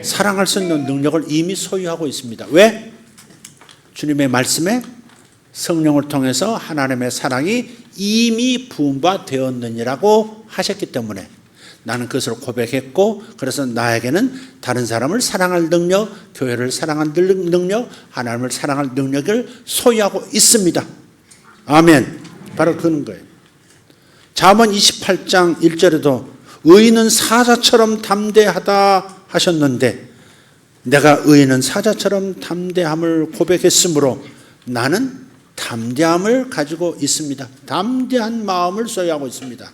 사랑할 수 있는 능력을 이미 소유하고 있습니다. 왜? 주님의 말씀에 성령을 통해서 하나님의 사랑이 이미 부음바 되었느니라고 하셨기 때문에 나는 그것을 고백했고, 그래서 나에게는 다른 사람을 사랑할 능력, 교회를 사랑할 능력, 하나님을 사랑할 능력을 소유하고 있습니다. 아멘. 바로 그런 거예요. 잠언 28장 1절에도 의인은 사자처럼 담대하다 하셨는데, 내가 의인은 사자처럼 담대함을 고백했으므로 나는 담대함을 가지고 있습니다. 담대한 마음을 소유하고 있습니다.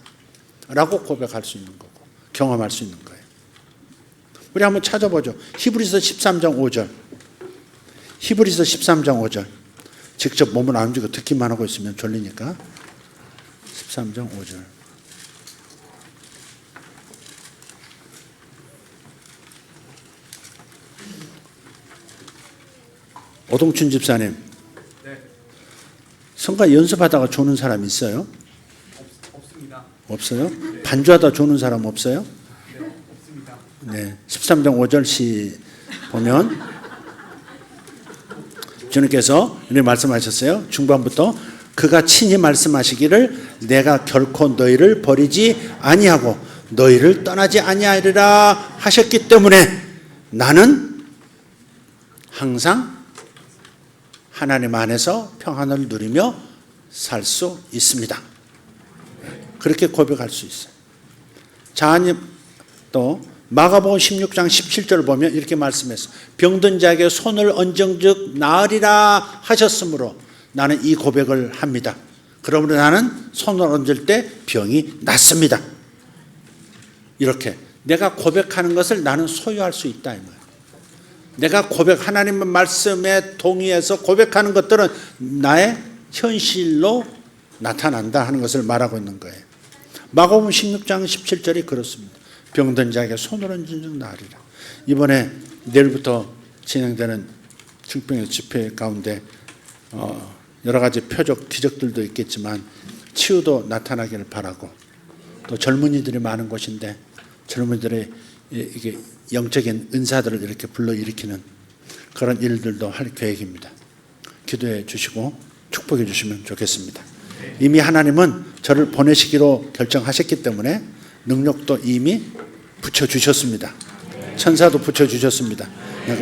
라고 고백할 수 있는 거고, 경험할 수 있는 거예요. 우리 한번 찾아보죠. 히브리서 13장 5절. 히브리서 13장 5절. 직접 몸을 안 움직이고 듣기만 하고 있으면 졸리니까. 13장 5절. 오동춘 집사님. 네. 성가 연습하다가 조는 사람 있어요? 없습니다. 없어요? 반주하다 조는 사람 없어요? 네, 없습니다. 네. 13장 5절 보면 주님께서 이렇게 말씀하셨어요. 중반부터 그가 친히 말씀하시기를 내가 결코 너희를 버리지 아니하고 너희를 떠나지 아니하리라 하셨기 때문에 나는 항상 하나님 안에서 평안을 누리며 살 수 있습니다. 그렇게 고백할 수 있어요. 자, 또 마가복음 16장 17절을 보면 이렇게 말씀했어요. 병든 자에게 손을 얹은즉 나으리라 하셨으므로 나는 이 고백을 합니다. 그러므로 나는 손을 얹을 때 병이 낫습니다. 이렇게 내가 고백하는 것을 나는 소유할 수 있다 이 말이에요. 내가 하나님의 말씀에 동의해서 고백하는 것들은 나의 현실로 나타난다 하는 것을 말하고 있는 거예요. 마가복음 16장 17절이 그렇습니다. 병든 자에게 손을 얹은 즉 나으리라. 이번에 내일부터 진행되는 증병의 집회 가운데 여러 가지 표적 기적들도 있겠지만 치유도 나타나기를 바라고, 또 젊은이들이 많은 곳인데 젊은이들의 이게 영적인 은사들을 이렇게 불러일으키는 그런 일들도 할 계획입니다. 기도해 주시고 축복해 주시면 좋겠습니다. 이미 하나님은 저를 보내시기로 결정하셨기 때문에 능력도 이미 붙여주셨습니다. 천사도 붙여주셨습니다.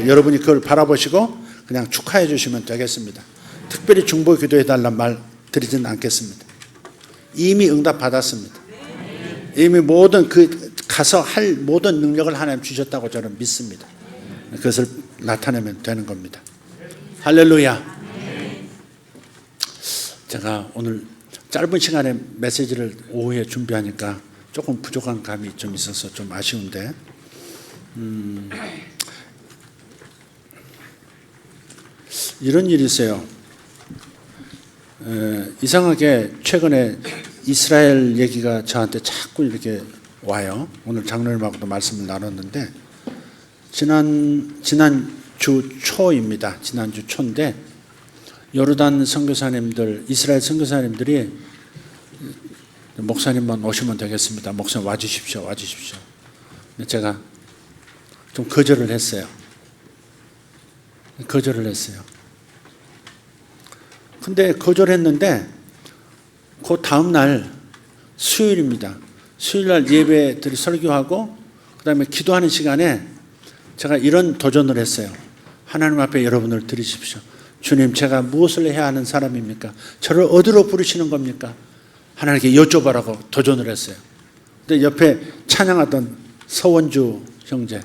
여러분이 그걸 바라보시고 그냥 축하해 주시면 되겠습니다. 특별히 중보 기도해 달라는 말 드리지는 않겠습니다. 이미 응답 받았습니다. 이미 모든 가서 할 모든 능력을 하나님 주셨다고 저는 믿습니다. 그것을 나타내면 되는 겁니다. 할렐루야. 제가 오늘 짧은 시간에 메시지를 오후에 준비하니까 조금 부족한 감이 좀 있어서 좀 아쉬운데, 이런 일이 있어요. 이상하게 최근에 이스라엘 얘기가 저한테 자꾸 이렇게 와요. 오늘 장로님하고도 말씀을 나눴는데, 지난주 초입니다. 지난주 초인데 요르단 선교사님들, 이스라엘 선교사님들이 목사님만 오시면 되겠습니다. 목사님 와주십시오. 제가 좀 거절을 했어요. 근데 거절했는데 그 다음날 수요일입니다. 수요일날 예배들이 설교하고 그 다음에 기도하는 시간에 제가 이런 도전을 했어요. 하나님 앞에 여러분을 드리십시오. 주님, 제가 무엇을 해야 하는 사람입니까? 저를 어디로 부르시는 겁니까? 하나님께 여쭤보라고 도전을 했어요. 근데 옆에 찬양하던 서원주 형제,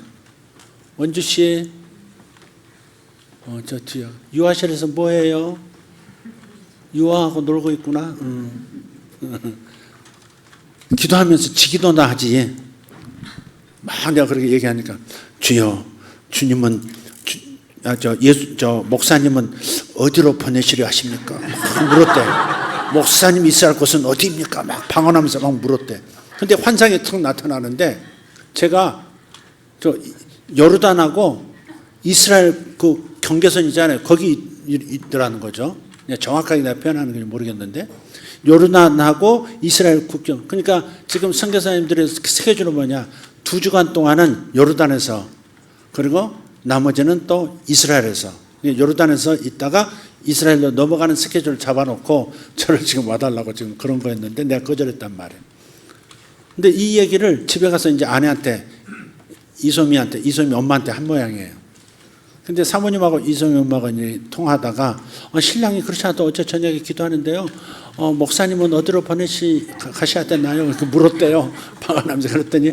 원주 씨, 저 뒤에 유아실에서 뭐해요? 유아하고 놀고 있구나. 기도하면서 지기도나 하지. 막 내가 그렇게 얘기하니까 주여, 주님은 목사님은 어디로 보내시려 하십니까? 막 물었대. 목사님 있어야 할 곳은 어디입니까? 막 방언하면서 막 물었대. 근데 환상이 탁 나타나는데 제가 저 요르단하고 이스라엘 그 경계선이잖아요. 거기 있더라는 거죠. 정확하게 내가 표현하는 건지 모르겠는데 요르단하고 이스라엘 국경. 그러니까 지금 선교사님들의 스케줄은 뭐냐? 2주간 동안은 요르단에서, 그리고 나머지는 또 이스라엘에서 요르단에서 있다가 이스라엘로 넘어가는 스케줄을 잡아놓고 저를 지금 와달라고 지금 그런 거였는데 내가 거절했단 말이에요. 근데 이 얘기를 집에 가서 이제 아내한테 이소미 엄마한테 한 모양이에요. 근데 사모님하고 이소미 엄마가 이제 통하다가 신랑이 그렇지 않아도 어제 저녁에 기도하는데요. 목사님은 어디로 가셔야 되나요? 이렇게 물었대요. 방언하면서 그랬더니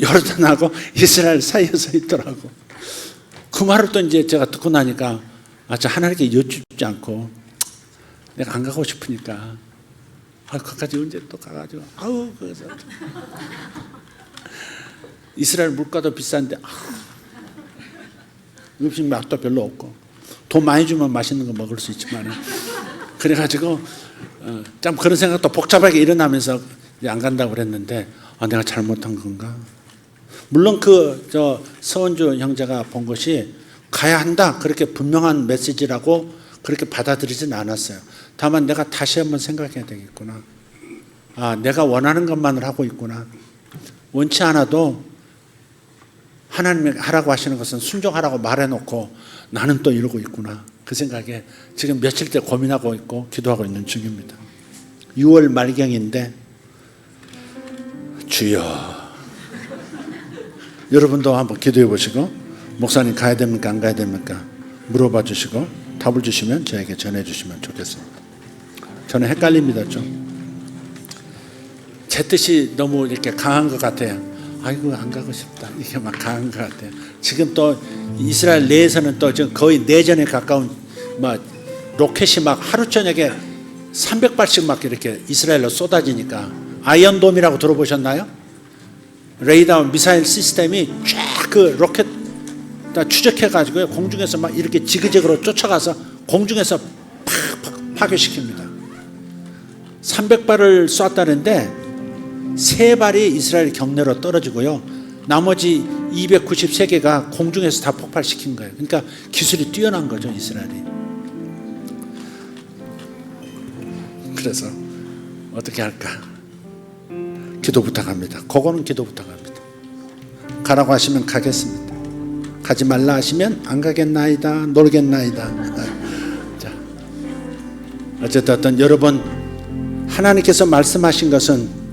요르단하고 이스라엘 사이에 서 있더라고. 그 말을 또 이제 제가 듣고 나니까 저 하나님께 여쭙지 않고 내가 안 가고 싶으니까 거기까지 언제 또 가가지고 그래서 이스라엘 물가도 비싼데 음식 맛도 별로 없고 돈 많이 주면 맛있는 거 먹을 수 있지만 그래가지고 참 그런 생각도 복잡하게 일어나면서 안 간다고 그랬는데 내가 잘못한 건가? 물론 서원주 형제가 본 것이 가야 한다 그렇게 분명한 메시지라고 그렇게 받아들이진 않았어요. 다만 내가 다시 한번 생각해야 되겠구나. 내가 원하는 것만을 하고 있구나. 원치 않아도 하나님이 하라고 하시는 것은 순종하라고 말해놓고 나는 또 이러고 있구나. 그 생각에 지금 며칠째 고민하고 있고 기도하고 있는 중입니다. 6월 말경인데 주여, 여러분도 한번 기도해 보시고 목사님 가야 됩니까 안 가야 됩니까 물어봐 주시고 답을 주시면 저에게 전해 주시면 좋겠습니다. 저는 헷갈립니다. 좀 제 뜻이 너무 이렇게 강한 것 같아요. 안 가고 싶다 이게 막 강한 것 같아요. 지금 또 이스라엘 내에서는 또 지금 거의 내전에 가까운 로켓이 막 하루 저녁에 300발씩 막 이렇게 이스라엘로 쏟아지니까 아이언돔이라고 들어보셨나요? 레이더 미사일 시스템이 쫙 그 로켓 다 추적해가지고 공중에서 막 이렇게 지그재그로 쫓아가서 공중에서 팍 파괴시킵니다. 300발을 쐈다는데 3발이 이스라엘 경내로 떨어지고요. 나머지 293개가 공중에서 다 폭발시킨 거예요. 그러니까 기술이 뛰어난 거죠, 이스라엘이. 그래서 어떻게 할까? 기도 부탁합니다. 그거는 기도 부탁합니다. 가라고 하시면 가겠습니다. 가지 말라 하시면 안 가겠나이다, 놀겠나이다. 자, 어쨌든 여러분, 하나님께서 말씀하신 것은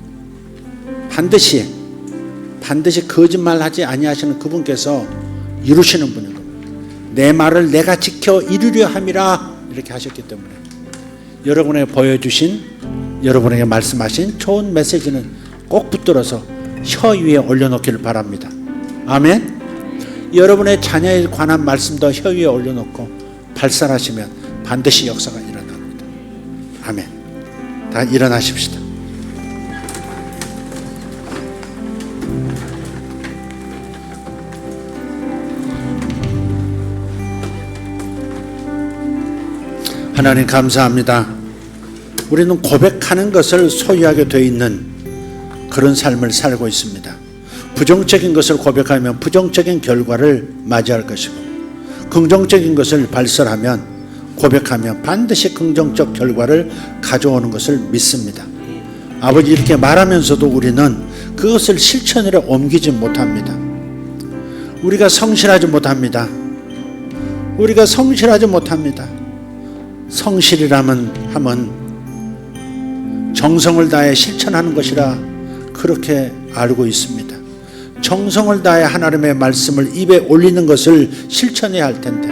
반드시 거짓말하지 아니하시는 그분께서 이루시는 분인 겁니다. 내 말을 내가 지켜 이루려 함이라 이렇게 하셨기 때문에 여러분에게 보여주신, 여러분에게 말씀하신 좋은 메시지는 꼭 붙들어서 혀 위에 올려놓기를 바랍니다. 아멘. 여러분의 자녀에 관한 말씀도 혀 위에 올려놓고 발산하시면 반드시 역사가 일어납니다. 아멘. 다 일어나십시다. 하나님 감사합니다. 우리는 고백하는 것을 소유하게 되어 있는 그런 삶을 살고 있습니다. 부정적인 것을 고백하면 부정적인 결과를 맞이할 것이고, 긍정적인 것을 발설하면, 고백하면 반드시 긍정적 결과를 가져오는 것을 믿습니다. 아버지, 이렇게 말하면서도 우리는 그것을 실천으로 옮기지 못합니다. 우리가 성실하지 못합니다. 성실이라면 정성을 다해 실천하는 것이라 그렇게 알고 있습니다. 정성을 다해 하나님의 말씀을 입에 올리는 것을 실천해야 할 텐데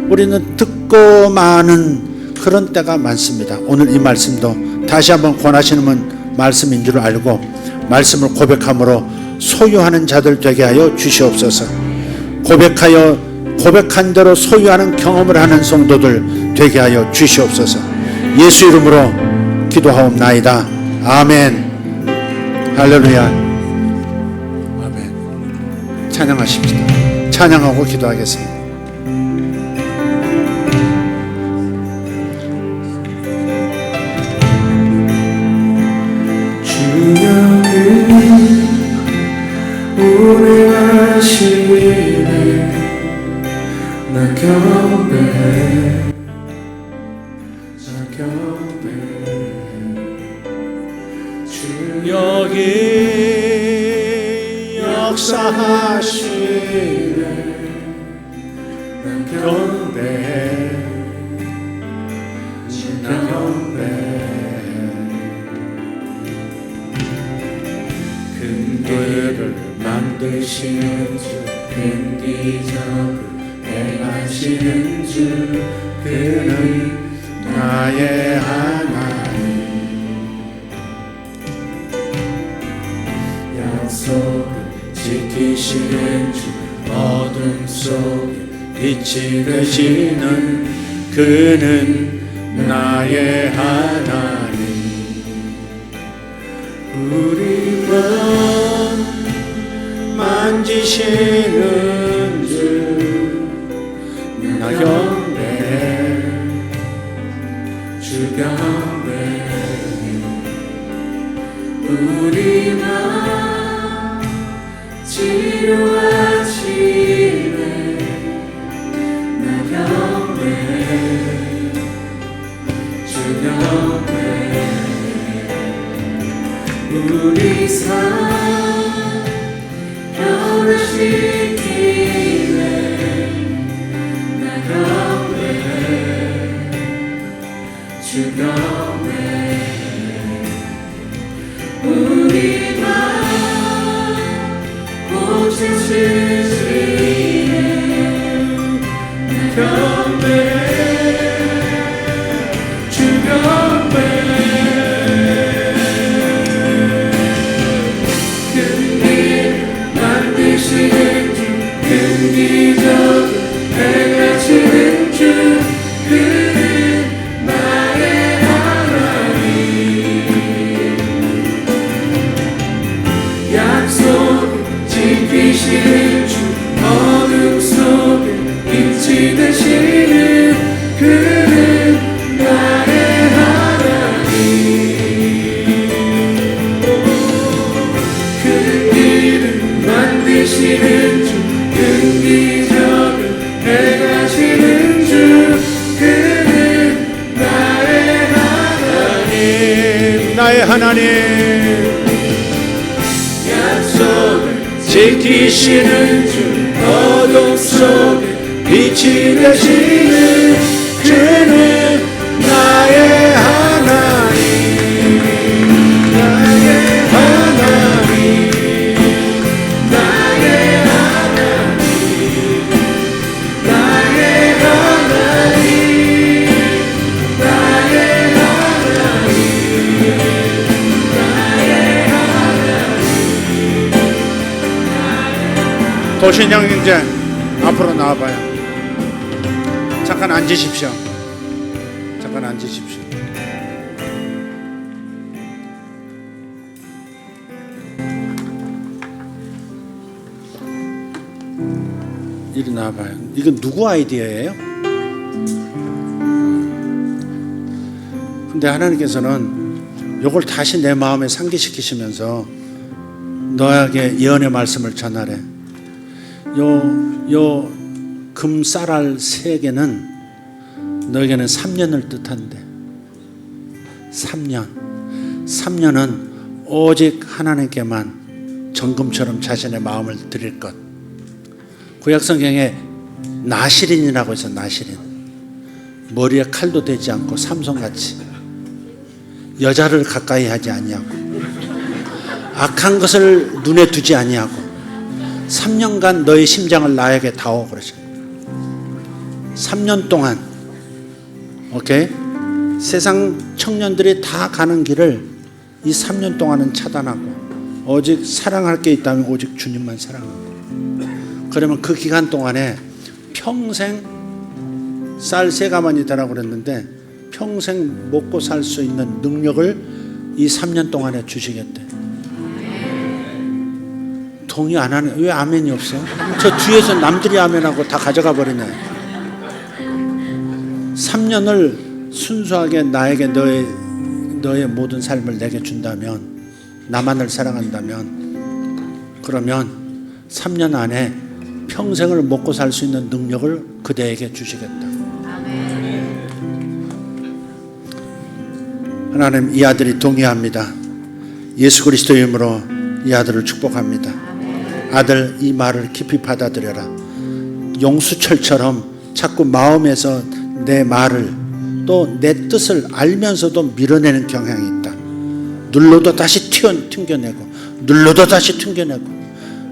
우리는 듣고 마는 그런 때가 많습니다. 오늘 이 말씀도 다시 한번 권하시는 말씀인 줄 알고 말씀을 고백함으로 소유하는 자들 되게 하여 주시옵소서. 고백한 대로 소유하는 경험을 하는 성도들 되게 하여 주시옵소서. 예수 이름으로 기도하옵나이다. 아멘. 할렐루야. 아멘. 찬양하십시다. 찬양하고 기도하겠습니다. 주님은 운행하시네 나 경배해 주 여기 역사하시네 나 경배해 경배 나 경배 금괴를 만드시는 주 큰 기적을 행하시는 주 그는 나의 하나님 약속을 지키시는 주 어둠 속에 빛이 되시는 그는 나의 하나님 우리만 만지시는 주 나 경배 주 경배 우리만 치료하시네 나 경배 주 경배 우리 삶 변화시키네 나 경배 주 경배 우리만 고치시네 나 경배 주 경배 만드시는 주, 큰 기적을 행하시는 주, 그는 나의 하나님. 약속을 지키시는 주, 어둠 속에 빛이 되시는 그는 나의 하나님. 큰 길을 만드시는 주, 큰 기적을 행하시는 주, 그는 나의 하나님. 나의 하나님 약속을 지키시는 주 어둠 속에 빛이 되시는 그는 나의 하나님 나의 하나님 나의 하나님 나의 하나님 나의 하나님 나의 하나님 도신영 형제 앞으로 나와봐요. 잠깐 앉으십시오. 잠깐 앉으십시오. 이리 나와봐요. 이건 누구 아이디어예요? 근데 하나님께서는 이걸 다시 내 마음에 상기시키시면서 너에게 예언의 말씀을 전하래. 요 금쌀알 3개는 너에게는 3년을 뜻한대. 3년은 오직 하나님께만 정금처럼 자신의 마음을 드릴 것. 구약성경에 나시린이라고 해서 나시린, 머리에 칼도 대지 않고 삼손같이 여자를 가까이 하지 아니하고 악한 것을 눈에 두지 아니하고 3년간 너의 심장을 나에게 다오 그러죠. 3년 동안, 오케이? 세상 청년들이 다 가는 길을 이 3년 동안은 차단하고 오직 사랑할 게 있다면 오직 주님만 사랑합니다. 그러면 그 기간 동안에 평생 쌀 3가마니 되라고 그랬는데 평생 먹고 살 수 있는 능력을 이 3년 동안에 주시겠대. 동의 안 하네. 왜 아멘이 없어? 저 뒤에서 남들이 아멘하고 다 가져가 버리네. 3년을 순수하게 나에게 너의 모든 삶을 내게 준다면, 나만을 사랑한다면, 그러면 3년 안에 평생을 먹고 살 수 있는 능력을 그대에게 주시겠다. 하나님, 이 아들이 동의합니다. 예수 그리스도의 이름으로 이 아들을 축복합니다. 아들, 이 말을 깊이 받아들여라. 용수철처럼 자꾸 마음에서 내 말을 또 내 뜻을 알면서도 밀어내는 경향이 있다. 눌러도 다시 튕겨내고 눌러도 다시 튕겨내고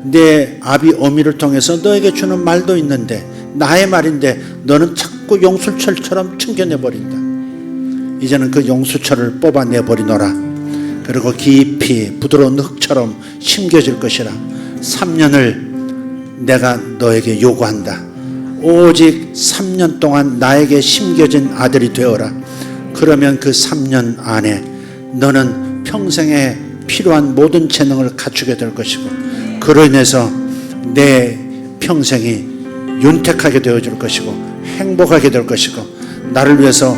내 아비 어미를 통해서 너에게 주는 말도 있는데 나의 말인데 너는 자꾸 용수철처럼 튕겨내버린다. 이제는 그 용수철을 뽑아내버리노라. 그리고 깊이 부드러운 흙처럼 심겨질 것이라. 3년을 내가 너에게 요구한다. 오직 3년 동안 나에게 심겨진 아들이 되어라. 그러면 그 3년 안에 너는 평생에 필요한 모든 재능을 갖추게 될 것이고 그로 인해서 내 평생이 윤택하게 되어질 것이고 행복하게 될 것이고 나를 위해서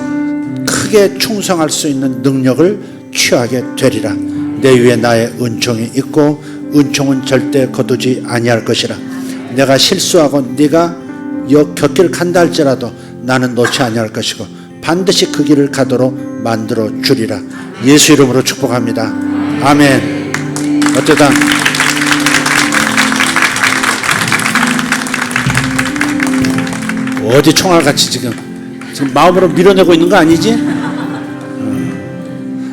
크게 충성할 수 있는 능력을 취하게 되리라. 내 위에 나의 은총이 있고 은총은 절대 거두지 아니할 것이라. 내가 실수하고 네가 곁길 간다 할지라도 나는 놓지 아니할 것이고 반드시 그 길을 가도록 만들어 주리라. 예수 이름으로 축복합니다. 아멘. 어쩌다 어디 총알같이 지금 마음으로 밀어내고 있는 거 아니지?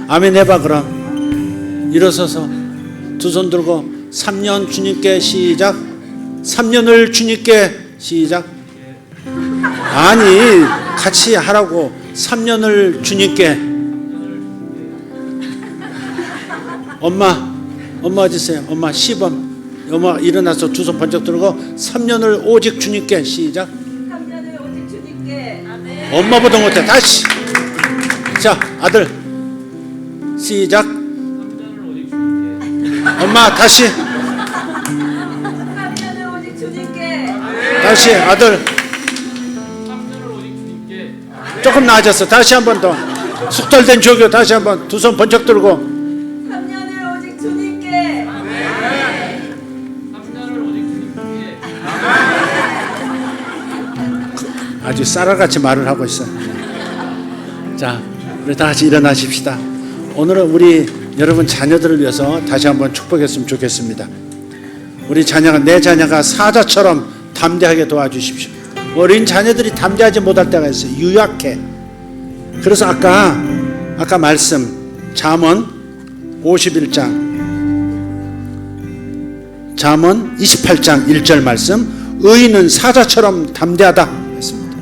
아멘 해봐. 그럼 일어서서 두 손 들고 3년 주님께 시작. 3년을 주님께 시작. 아니 같이 하라고. 3년을 주님께. 엄마 어디 있어요? 엄마 시범. 엄마 일어나서 두 손 번쩍 들고 3년을 오직 주님께 시작. 3년을 오직 주님께. 아멘. 엄마보다 못해. 다시. 자 아들 시작. 엄마 다시. 3년을 오직 주님께. 다시 아들. 조금 나아졌어. 다시 한 번 더. 숙달된 조교 다시 한 번. 두 손 번쩍 들고 3년을 오직 주님께. 3년을 오직 주님께. 아주 쌀알같이 말을 하고 있어요. 자 우리 다 같이 일어나십시다. 오늘은 우리 여러분 자녀들을 위해서 다시 한번 축복했으면 좋겠습니다. 우리 자녀가 내 자녀가 사자처럼 담대하게 도와주십시오. 어린 자녀들이 담대하지 못할 때가 있어요. 유약해. 그래서 아까 말씀 잠언 51장 잠언 28장 1절 말씀 의인은 사자처럼 담대하다 했습니다.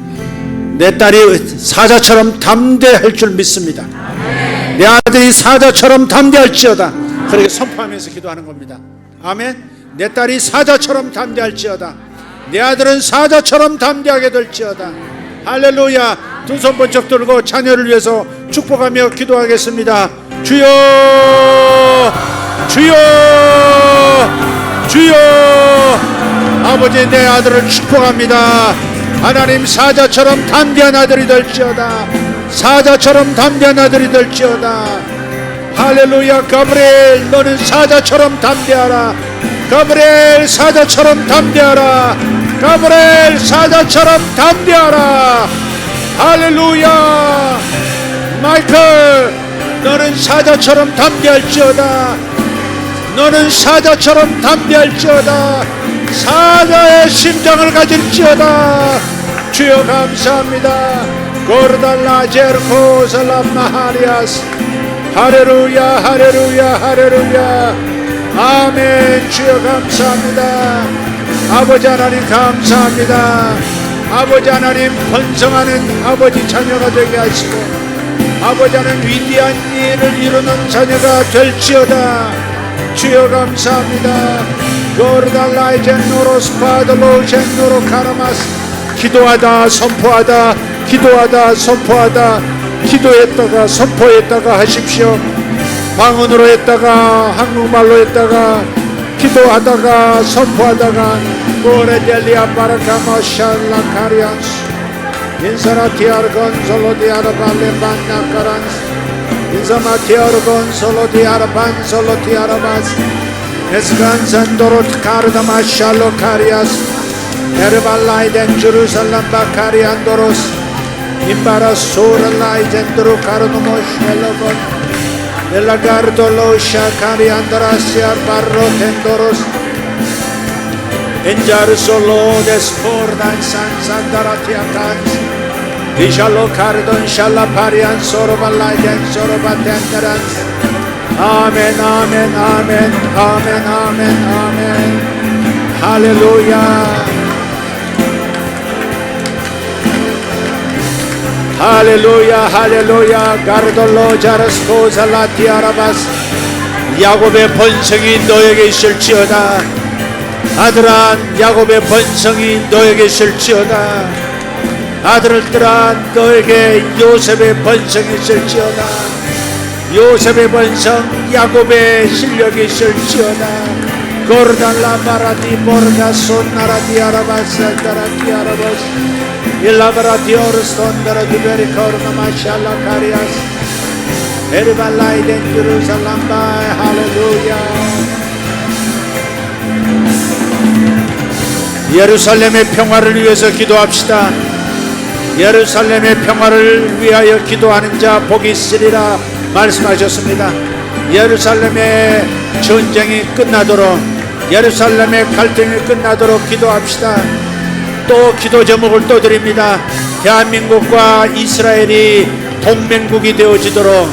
내 딸이 사자처럼 담대할 줄 믿습니다. 내 아들이 사자처럼 담대할지어다. 그렇게 선포하면서 기도하는 겁니다. 아멘. 내 딸이 사자처럼 담대할지어다. 내 아들은 사자처럼 담대하게 될지어다. 할렐루야. 두 손 번쩍 들고 자녀를 위해서 축복하며 기도하겠습니다. 주여 주여 주여. 아버지 내 아들을 축복합니다. 하나님 사자처럼 담대한 아들이 될지어다. 사자처럼 담대한 아들이 될지어다. 할렐루야. 가브리엘 너는 사자처럼 담대하라. 가브리엘 사자처럼 담대하라. 가브리엘 사자처럼 담대하라. 할렐루야. 마이클 너는 사자처럼 담대할지어다. 너는 사자처럼 담대할지어다. 사자의 심장을 가질지어다. 주여 감사합니다. 고르달라 제르코 살람마하리아스. 할렐루야 할렐루야 할렐루야. 아멘. 주여 감사합니다. 아버지 하나님 감사합니다. 아버지 하나님 번성하는 아버지 자녀가 되게 하시고 아버지 하나님 위대한 일을 이루는 자녀가 될지어다. 주여 감사합니다. 고르달라이 젠노로스 파들로 젠노로 카라마스. 기도하다 선포하다 기도하다 선포하다 기도했다가 선포했다가 하십시오. 방언으로 했다가 한국말로 했다가 기도하다가 선포하다가 고레델리아 바라카마 샬라 카리안스 인사라티아르 건솔로 디아르 발레 반나카란스 인사마티아르 건솔로 디아르 반솔로 디아르바스 에스간 산도로 카르다마 샬로 카리아스 에르발라이덴 주루살람 바카리안도로스 임바라 소랄라이젠드로 카르노모 샬로건 엘라가르돌로 샤카리안드라시아 바로 텐도로스 Enjar solo despordan san sandaratiakan. Dishalo cardon shalla parian sorobalaidan sorobatendaran. Amen, amen, amen, amen, amen, amen. Hallelujah. 할렐루야 할렐루야 가르돌로 자르스코사 라티아라바스 야곱의 번성이 너에게 있을지어다 아들아 야곱의 번성이 너에게 있을지어다 아들들아 너에게 요셉의 번성이 있을지어다 요셉의 번성 야곱의 실력이 있을지어다 고르달라 바라디 보르가 손나라디 아라바스 다라디 아라바스 일라바라디 오르스톤다라 디베리 코르나 마샬라 카리아스 에르발라이덴 예루살렘 바이 할렐루야 예루살렘의 평화를 위해서 기도합시다. 예루살렘의 평화를 위하여 기도하는 자 복이 있으리라 말씀하셨습니다. 예루살렘의 전쟁이 끝나도록 예루살렘의 갈등이 끝나도록 기도합시다. 또 기도 제목을 또 드립니다. 대한민국과 이스라엘이 동맹국이 되어지도록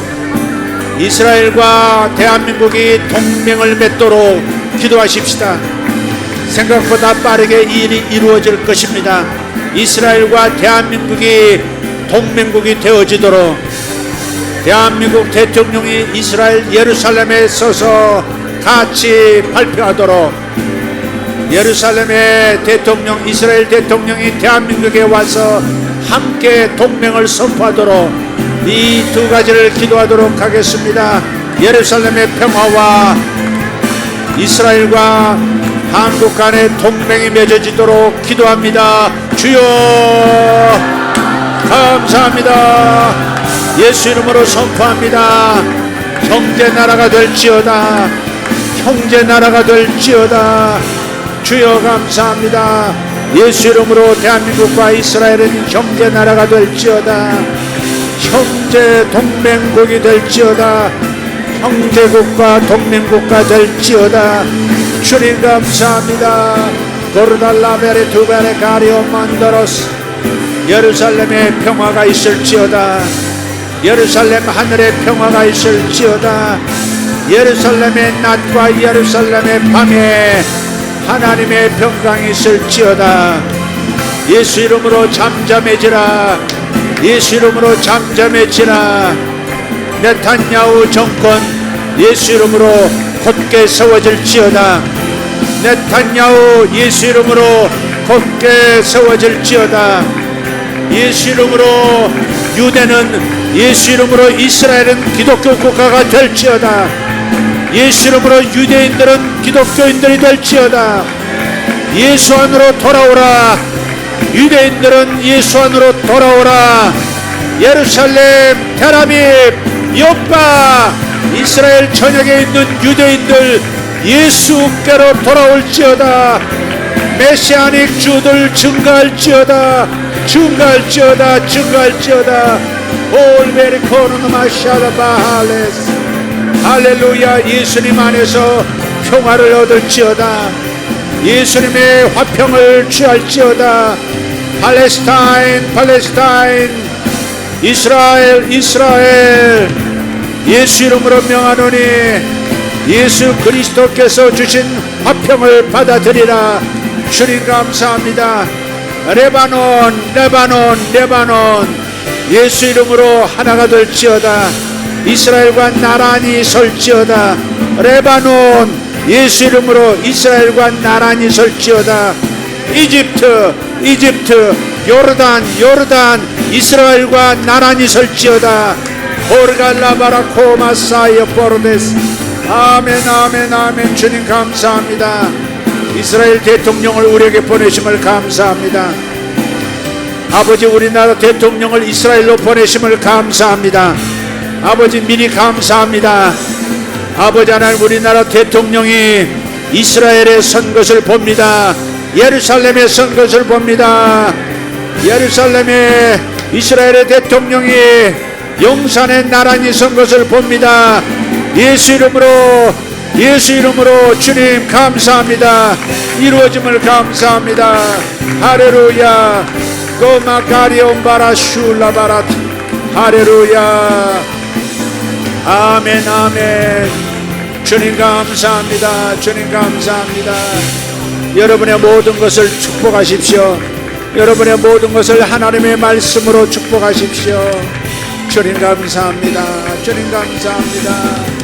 이스라엘과 대한민국이 동맹을 맺도록 기도하십시다. 생각보다 빠르게 일이 이루어질 것입니다. 이스라엘과 대한민국이 동맹국이 되어지도록 대한민국 대통령이 이스라엘 예루살렘에 서서 같이 발표하도록 예루살렘의 대통령 이스라엘 대통령이 대한민국에 와서 함께 동맹을 선포하도록 이 두 가지를 기도하도록 하겠습니다. 예루살렘의 평화와 이스라엘과 한국 간의 동맹이 맺어지도록 기도합니다. 주여 감사합니다. 예수 이름으로 선포합니다. 형제 나라가 될지어다. 형제 나라가 될지어다. 주여 감사합니다. 예수 이름으로 대한민국과 이스라엘은 형제 나라가 될지어다. 형제 동맹국이 될지어다. 형제국가 동맹국가 될지어다. 주님 감사합니다. 고르달라베레 두베레 가리오 만다로스 예루살렘의 평화가 있을지어다. 예루살렘 하늘의 평화가 있을지어다. 예루살렘의 낮과 예루살렘의 밤에 하나님의 평강이 있을지어다. 예수 이름으로 잠잠해지라. 예수 이름으로 잠잠해지라. 네탄야후 정권 예수 이름으로 곧게 세워질지어다. 네탄야후 예수 이름으로 곧게 세워질지어다. 예수 이름으로 유대는 예수 이름으로 이스라엘은 기독교 국가가 될지어다. 예수 이름으로 유대인들은 기독교인들이 될지어다. 예수 안으로 돌아오라. 유대인들은 예수 안으로 돌아오라. 예루살렘, 텔아비브, 요파, 이스라엘 전역에 있는 유대인들 예수께로 돌아올지어다. 메시아닉 주들 증가할지어다. 증가할지어다. 증가할지어다. 올베리코는 마샤라바할레스 할렐루야. 예수님 안에서 평화를 얻을지어다. 예수님의 화평을 취할지어다. 팔레스타인 팔레스타인 이스라엘 이스라엘 예수 이름으로 명하노니 예수 그리스도께서 주신 화평을 받아들이라. 주님 감사합니다. 레바논 레바논 레바논 예수 이름으로 하나가 될지어다. 이스라엘과 나란히 설지어다. 레바논 예수 이름으로 이스라엘과 나란히 설지어다. 이집트 이집트 요르단 요르단 이스라엘과 나란히 설지어다. 오르갈라바라코 마사이어 포르데스 아멘 아멘 아멘. 주님 감사합니다. 이스라엘 대통령을 우리에게 보내심을 감사합니다. 아버지 우리나라 대통령을 이스라엘로 보내심을 감사합니다. 아버지 미리 감사합니다. 아버지 하나님 우리나라 대통령이 이스라엘에 선 것을 봅니다. 예루살렘에 선 것을 봅니다. 예루살렘에 이스라엘의 대통령이 용산에 나란히 선 것을 봅니다. 예수 이름으로 예수 이름으로 주님 감사합니다. 이루어짐을 감사합니다. 할렐루야. 고마카리온바라 슐라바라티. 할렐루야. 아멘 아멘. 주님 감사합니다. 주님 감사합니다. 여러분의 모든 것을 축복하십시오. 여러분의 모든 것을 하나님의 말씀으로 축복하십시오. 주님 감사합니다. 주님 감사합니다.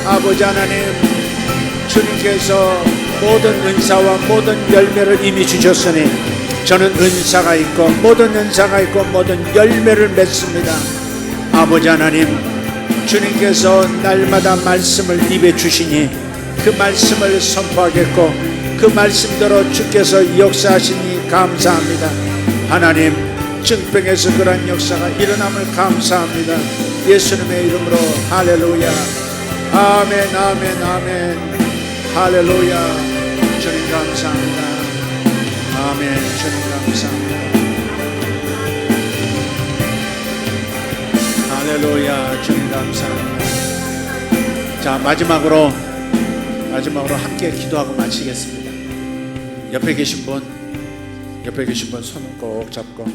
아버지 하나님, 주님께서 모든 은사와 모든 열매를 이미 주셨으니 저는 은사가 있고 모든 은사가 있고 모든 열매를 맺습니다. 아버지 하나님, 주님께서 날마다 말씀을 입에 주시니 그 말씀을 선포하겠고 그 말씀대로 주께서 역사하시니 감사합니다. 하나님, 증병에서 그런 역사가 일어남을 감사합니다. 예수님의 이름으로 할렐루야. 아멘 아멘 아멘. 할렐루야. 주님 감사합니다. 아멘. 주님 감사합니다. 할렐루야. 주님 감사합니다. 자, 마지막으로 함께 기도하고 마치겠습니다. 옆에 계신 분 손을 꼭 잡고,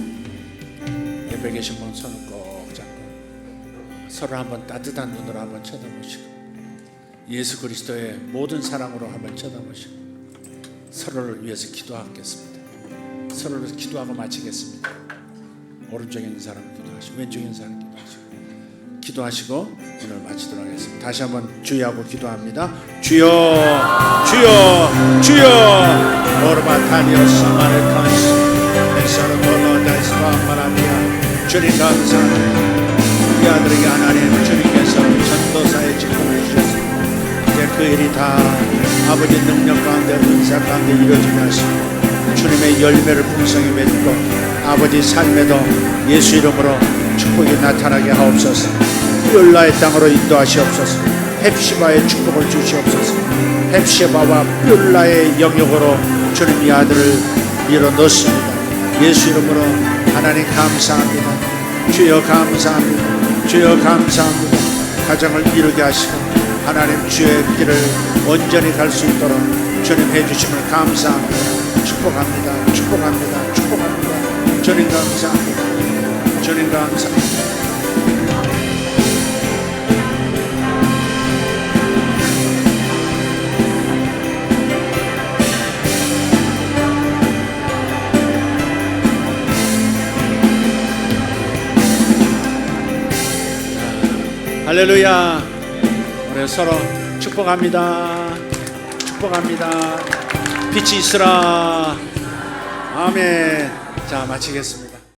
옆에 계신 분 손을 꼭 잡고 서로 한번 따뜻한 눈으로 한번 쳐다보시고 예수 그리스도의 모든 사랑으로 한번 쳐다보시고 서로를 위해서 기도하겠습니다. 서로를 위해서 기도하고 마치겠습니다. 오른쪽에 있는 사람 기도하시고 왼쪽에 있는 사람 기도하시고 오늘 마치도록 하겠습니다. 다시 한번 주여하고 기도합니다. 주여 주여 주여. 오르바타리오스 마레칸스 엑사르토노다이스바마라티아. 주님 감사합니다. 이 아들에게 하나님 주님께서 전도사의 직분을 주셨습니다. 이제 그 일이 다 아버지 능력 가운데 은사 가운데 이루어지게 하시고 주님의 열매를 풍성히 맺고 아버지 삶에도 예수 이름으로 축복이 나타나게 하옵소서. 뾰라의 땅으로 인도하시옵소서. 헵시바의 축복을 주시옵소서. 헵시바와 뾰라의 영역으로 주님 이 아들을 밀어넣습니다. 예수 이름으로 하나님 감사합니다. 주여 감사합니다. 주여 감사합니다. 가정을 이루게 하시고 하나님 주의 길을 온전히 갈 수 있도록 주님 해주심을 감사합니다. 축복합니다. 축복합니다. 축복합니다. 주님 감사합니다. 주님 감사합니다. 할렐루야. 우리 서로 축복합니다. 축복합니다. 빛이 있으라. 아멘. 자, 마치겠습니다.